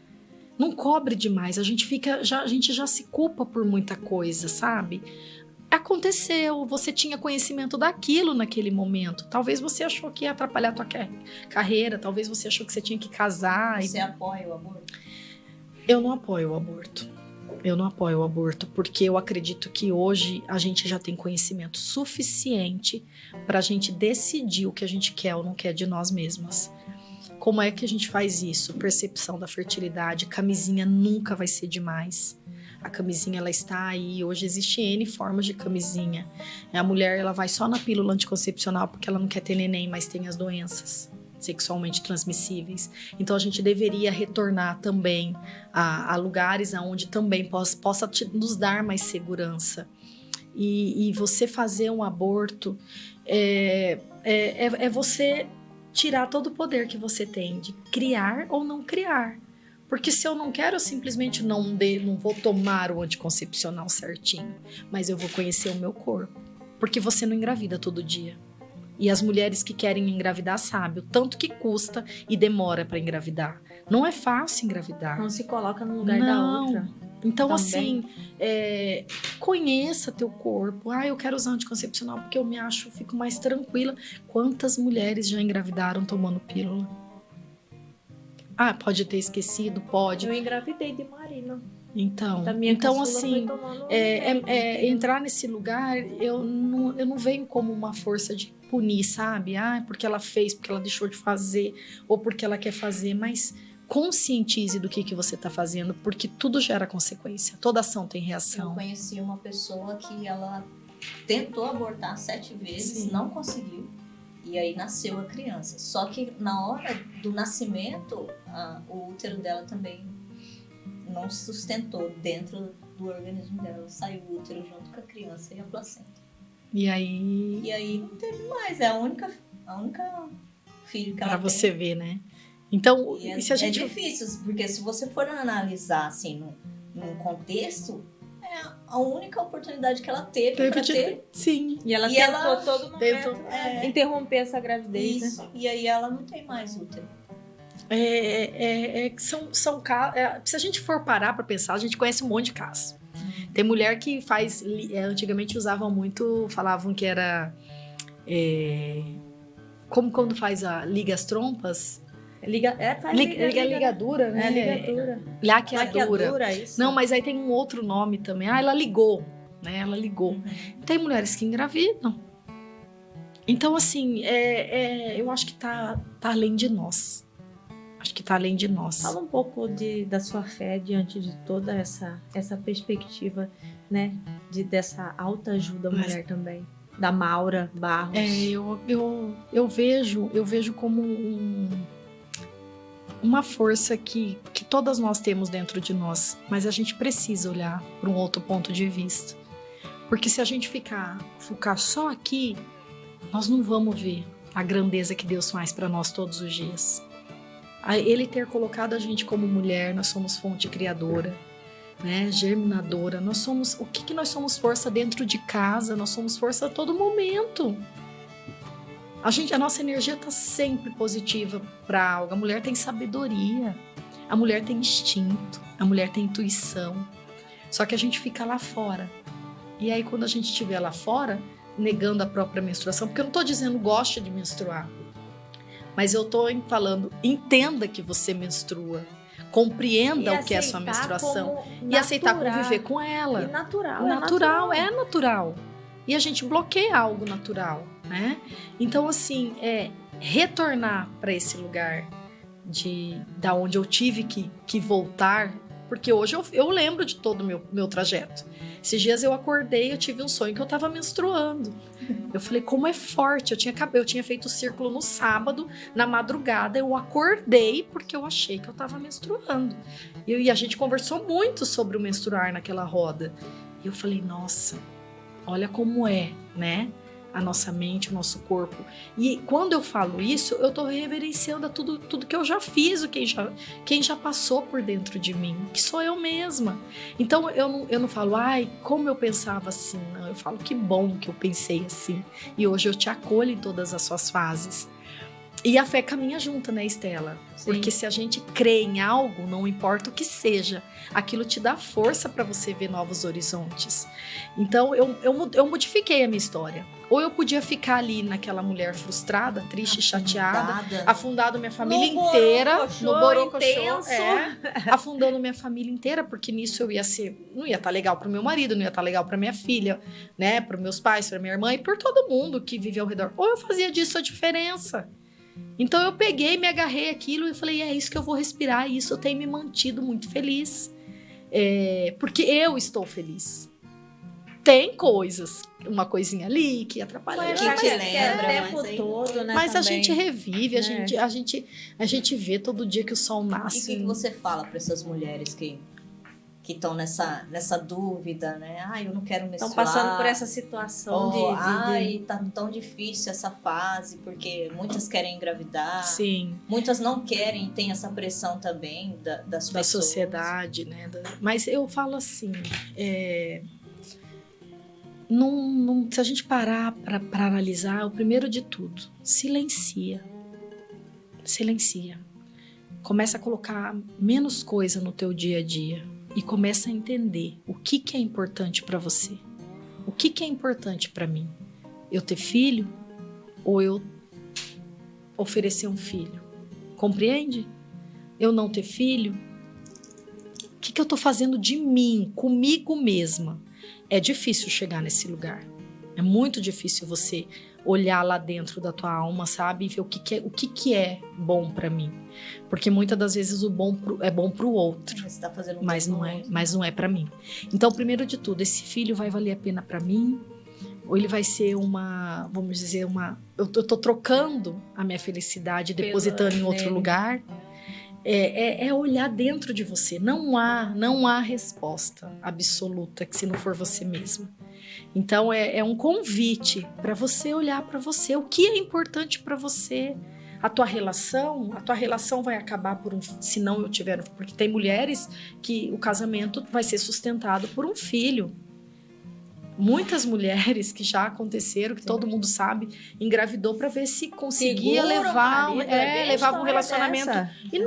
Não cobre demais, a gente já se culpa por muita coisa, sabe? Aconteceu, você tinha conhecimento daquilo naquele momento. Talvez você achou que ia atrapalhar a tua carreira, talvez você achou que você tinha que casar. Você apoia o aborto? Eu não apoio o aborto. Eu não apoio o aborto, porque eu acredito que hoje a gente já tem conhecimento suficiente para a gente decidir o que a gente quer ou não quer de nós mesmas. Como é que a gente faz isso? Percepção da fertilidade, camisinha nunca vai ser demais. A camisinha, ela está aí. Hoje existe N formas de camisinha. A mulher, ela vai só na pílula anticoncepcional porque ela não quer ter neném, mas tem as doenças sexualmente transmissíveis. Então, a gente deveria retornar também a lugares onde também possa nos dar mais segurança. E você fazer um aborto é você tirar todo o poder que você tem de criar ou não criar. Porque se eu não quero, eu simplesmente não vou tomar o anticoncepcional certinho. Mas eu vou conhecer o meu corpo. Porque você não engravida todo dia. E as mulheres que querem engravidar sabem o tanto que custa e demora para engravidar. Não é fácil engravidar. Não se coloca no lugar da outra. Então, também. assim, conheça teu corpo. Eu quero usar anticoncepcional porque eu fico mais tranquila. Quantas mulheres já engravidaram tomando pílula? Pode ter esquecido, pode. Eu engravidei de Marina. Então assim, entrar nesse lugar, eu não venho como uma força de punir, sabe? Porque ela fez, porque ela deixou de fazer, ou porque ela quer fazer, mas conscientize do que você está fazendo, porque tudo gera consequência, toda ação tem reação. Eu conheci uma pessoa que ela tentou abortar 7 vezes, Sim. não conseguiu. E aí nasceu a criança. Só que na hora do nascimento, o útero dela também não se sustentou dentro do organismo dela. Saiu o útero junto com a criança e a placenta. E aí não teve mais. É a única filho que ela pra tem. você ver, né? Então, E se a gente... é difícil, porque se você for analisar assim, num contexto, é a única oportunidade que ela teve pra ter. Sim. E ela E tentou ela todo momento interromper essa gravidez, Isso. né? E aí ela não tem mais útero. São casos. Se a gente for parar pra pensar, a gente conhece um monte de casos. Tem mulher que faz. Antigamente usavam muito, falavam que era. Como quando faz liga as trompas. Ligadura, né? Ligadura. Laqueadura. Isso. Não, mas aí tem um outro nome também. Ela ligou, né? Ela ligou. Tem mulheres que engravidam. Então, assim, eu acho que tá além de nós. Acho que tá além de nós. Fala um pouco da sua fé diante de toda essa perspectiva, né? Dessa alta ajuda à mulher também. Da Maura Barros. Eu vejo como uma força que todas nós temos dentro de nós, mas a gente precisa olhar para um outro ponto de vista. Porque se a gente focar só aqui, nós não vamos ver a grandeza que Deus faz para nós todos os dias. Ele ter colocado a gente como mulher, nós somos fonte criadora, né? Germinadora. O que nós somos força dentro de casa? Nós somos força a todo momento. A nossa energia está sempre positiva para algo. A mulher tem sabedoria, a mulher tem instinto, a mulher tem intuição. Só que a gente fica lá fora. E aí quando a gente estiver lá fora, negando a própria menstruação, porque eu não estou dizendo goste de menstruar, mas eu estou falando, entenda que você menstrua, compreenda o que é a sua menstruação e aceitar conviver com ela. E natural. É natural. E a gente bloqueia algo natural, né? Então, assim, retornar para esse lugar da onde eu tive que voltar, porque hoje eu lembro de todo o meu trajeto. Esses dias eu acordei, eu tive um sonho que eu estava menstruando. Eu falei, como é forte. Eu tinha feito o círculo no sábado, na madrugada, eu acordei porque eu achei que eu estava menstruando. E a gente conversou muito sobre o menstruar naquela roda. E eu falei, nossa, olha como né? a nossa mente, o nosso corpo. E quando eu falo isso, eu tô reverenciando a tudo que eu já fiz, quem já passou por dentro de mim, que sou eu mesma. Então eu não falo, ai, como eu pensava assim. Não, eu falo, que bom que eu pensei assim. E hoje eu te acolho em todas as suas fases. E a fé caminha junto, né, Estela? Sim. Porque se a gente crê em algo, não importa o que seja, aquilo te dá força para você ver novos horizontes. Então, eu modifiquei a minha história. Ou eu podia ficar ali naquela mulher frustrada, triste, chateada, afundado minha família inteira no borocochô, afundando minha família inteira, porque nisso eu ia ser, não ia estar legal pro meu marido, não ia estar legal pra minha filha, né, pros meus pais, pra minha irmã e por todo mundo que vive ao redor. Ou eu fazia disso a diferença. Então eu peguei, me agarrei aquilo e falei, é isso que eu vou respirar, e isso tem me mantido muito feliz. Porque eu estou feliz. Tem coisas, uma coisinha ali que atrapalha. Que te lembra, o tempo todo, né? Mas também. a gente revive, É. a gente vê todo dia que o sol E o nasce. que você fala para essas mulheres que estão nessa dúvida, né? Ai, eu não quero menstruar. Estão passando por essa situação Ai, tá tão difícil essa fase, porque muitas querem engravidar. Sim. Muitas não querem, tem essa pressão também das Da pessoas. sociedade, né? Mas eu falo assim, se a gente parar para analisar, o primeiro de tudo, silencia. Começa a colocar menos coisa no teu dia a dia e começa a entender o que é importante para você. O que é importante para mim? Eu ter filho ou eu oferecer um filho? Compreende? Eu não ter filho? O que eu tô fazendo de mim, comigo mesma? É difícil chegar nesse lugar. É muito difícil você olhar lá dentro da tua alma, sabe? E ver o que é bom para mim. Porque muitas das vezes o bom é bom pro outro. Você tá fazendo Mas não é para mim. Então, primeiro de tudo, esse filho vai valer a pena para mim? Ou ele vai ser vamos dizer, eu tô trocando a minha felicidade, depositando em outro lugar? É olhar dentro de você. Não há resposta absoluta que se não for você mesma. Então é um convite para você olhar para você. O que é importante para você? A tua relação vai acabar se não eu tiver, porque tem mulheres que o casamento vai ser sustentado por um filho. Muitas mulheres que já aconteceram, que todo mundo sabe, engravidou para ver se conseguia levar um relacionamento. E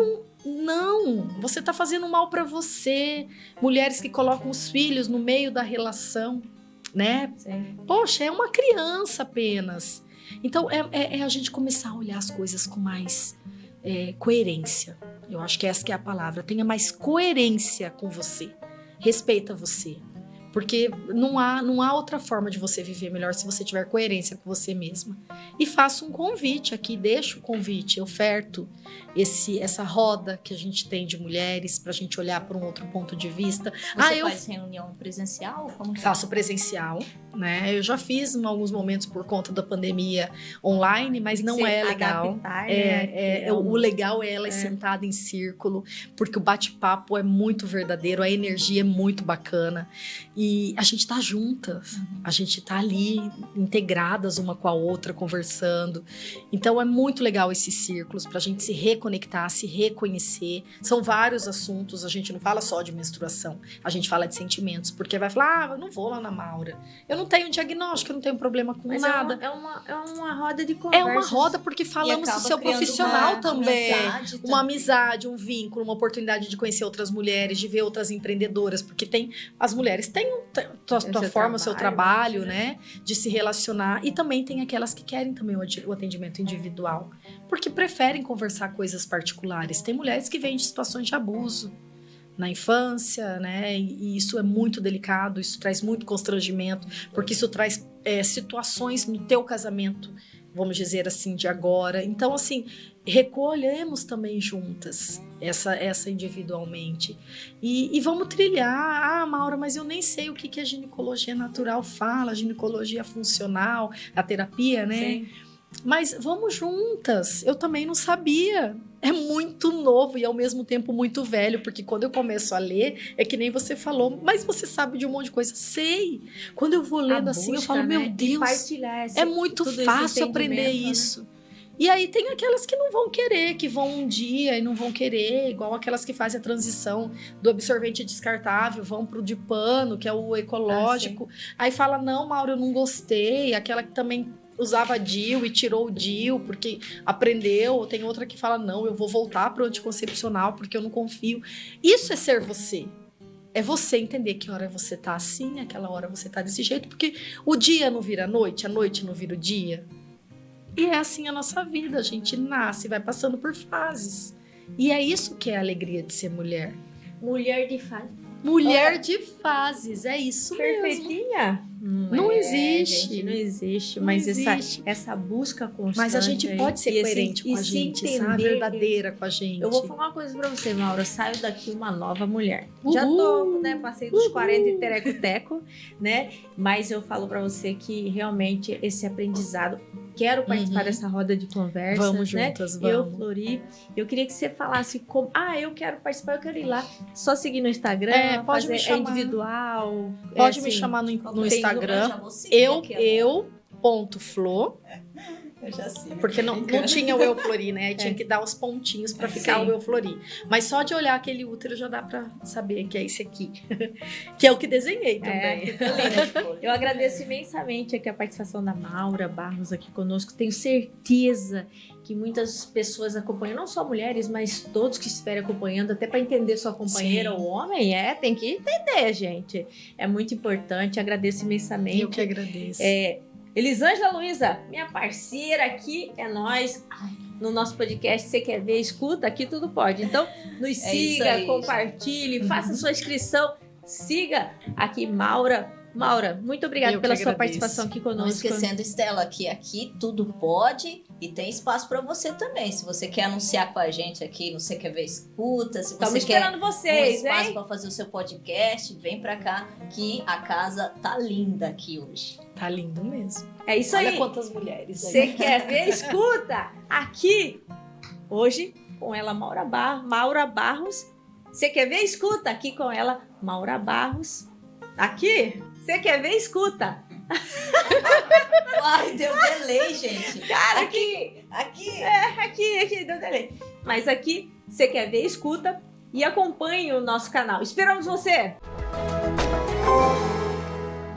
não, você tá fazendo mal para você. Mulheres que colocam os filhos no meio da relação, né? Sim. Poxa, é uma criança apenas. Então, é a gente começar a olhar as coisas com mais coerência. Eu acho que essa que é a palavra. Tenha mais coerência com você. Respeita você. Porque não há outra forma de você viver melhor se você tiver coerência com você mesma. E faço um convite aqui, deixo o convite, oferto essa roda que a gente tem de mulheres para a gente olhar por um outro ponto de vista. Você faz reunião presencial? Como faço presencial, né? Eu já fiz em alguns momentos por conta da pandemia online, mas não é legal. Adaptar, né? O legal é ela sentada em círculo, porque o bate-papo é muito verdadeiro, a energia é muito bacana. E a gente tá juntas, a gente tá ali integradas uma com a outra, conversando. Então é muito legal esses círculos pra gente se reconectar, se reconhecer. São vários assuntos, a gente não fala só de menstruação, a gente fala de sentimentos, porque vai falar, eu não vou lá na Maura, eu não tenho diagnóstico, eu não tenho problema com nada. É uma roda de conversa. É uma roda porque falamos do seu profissional também. Uma amizade, um vínculo, uma oportunidade de conhecer outras mulheres, de ver outras empreendedoras, porque as mulheres têm tua forma, o seu trabalho, né? De se relacionar. E também tem aquelas que querem também o atendimento individual, porque preferem conversar coisas particulares. Tem mulheres que vêm de situações de abuso na infância, né? E isso é muito delicado, isso traz muito constrangimento, porque isso traz situações no teu casamento, vamos dizer assim, de agora. Então, assim, recolhemos também juntas essa individualmente e vamos trilhar. Maura, mas eu nem sei o que a ginecologia natural fala, a ginecologia funcional, a terapia, né? Sim. Mas vamos juntas. Eu também não sabia. é muito novo e ao mesmo tempo muito velho, porque quando eu começo a ler, é que nem você falou, mas você sabe de um monte de coisa. Sei. Quando eu vou lendo assim, eu falo, meu Deus, é muito fácil aprender isso. E aí tem aquelas que não vão querer, que vão um dia e não vão querer, igual aquelas que fazem a transição do absorvente descartável, vão pro de pano, que é o ecológico. Aí fala, não, Mauro, eu não gostei. Aquela que também usava DIU e tirou o DIU porque aprendeu. Tem outra que fala, não, eu vou voltar pro anticoncepcional porque eu não confio. Isso é ser você. É você entender que hora você tá assim, aquela hora você tá desse jeito, porque o dia não vira a noite não vira o dia. E é assim a nossa vida, a gente nasce, vai passando por fases. E é isso que é a alegria de ser mulher. Mulher de fase. Mulher de fases, é isso mesmo. Perfeitinha? Não existe. Gente, não existe. Não Mas existe. essa busca constante. Mas a gente pode ser e coerente com a gente, sabe? Verdadeira com a gente. Eu vou falar uma coisa pra você, Maura. Eu saio daqui uma nova mulher. Uhul. Já tô, né? Passei dos 40 e tereco-teco, né? Mas eu falo pra você que realmente esse aprendizado... Quero participar dessa roda de conversa. Vamos né? juntas, vamos. Eu, Flori, eu queria que você falasse como... eu quero participar, eu quero ir lá. Só seguir no Instagram, pode fazer me chamar. individual. Pode me assim, chamar no Eu Instagram. já vou seguir aqui, eu.flo. Eu já sigo. Porque não tinha o Euflori, né? Aí tinha que dar os pontinhos pra ficar Sim. o Euflori. Mas só de olhar aquele útero já dá pra saber que é esse aqui. Que é o que desenhei também. Eu agradeço imensamente aqui a participação da Maura Barros aqui conosco. Tenho certeza que muitas pessoas acompanham, não só mulheres, mas todos que estiverem acompanhando, até para entender sua companheira, Sim. o homem, tem que entender, gente. É muito importante, agradeço imensamente. Eu que agradeço. Elisângela Luiza, minha parceira aqui, é nós. No nosso podcast, você quer ver, escuta, aqui tudo pode. Então, nos siga, aí, compartilhe, faça sua inscrição, siga aqui Maura. Maura, muito obrigada Eu pela que sua agradeço. participação aqui conosco. Não esquecendo, Estela, que aqui tudo pode e tem espaço para você também. Se você quer anunciar com a gente aqui, você quer ver escuta, se Estamos você quer esperando vocês, um espaço hein? para fazer o seu podcast, vem para cá que a casa tá linda aqui hoje. Tá lindo mesmo. É isso Olha aí. quantas mulheres aí. Você quer ver? Escuta! Aqui, hoje, com ela, Maura Barros. Você quer ver? Escuta! Aqui com ela, Maura Barros. Aqui, você quer ver? Escuta! Ai, deu delay, gente. Cara, Aqui. aqui, deu delay. Mas aqui, você quer ver? Escuta e acompanhe o nosso canal. Esperamos você!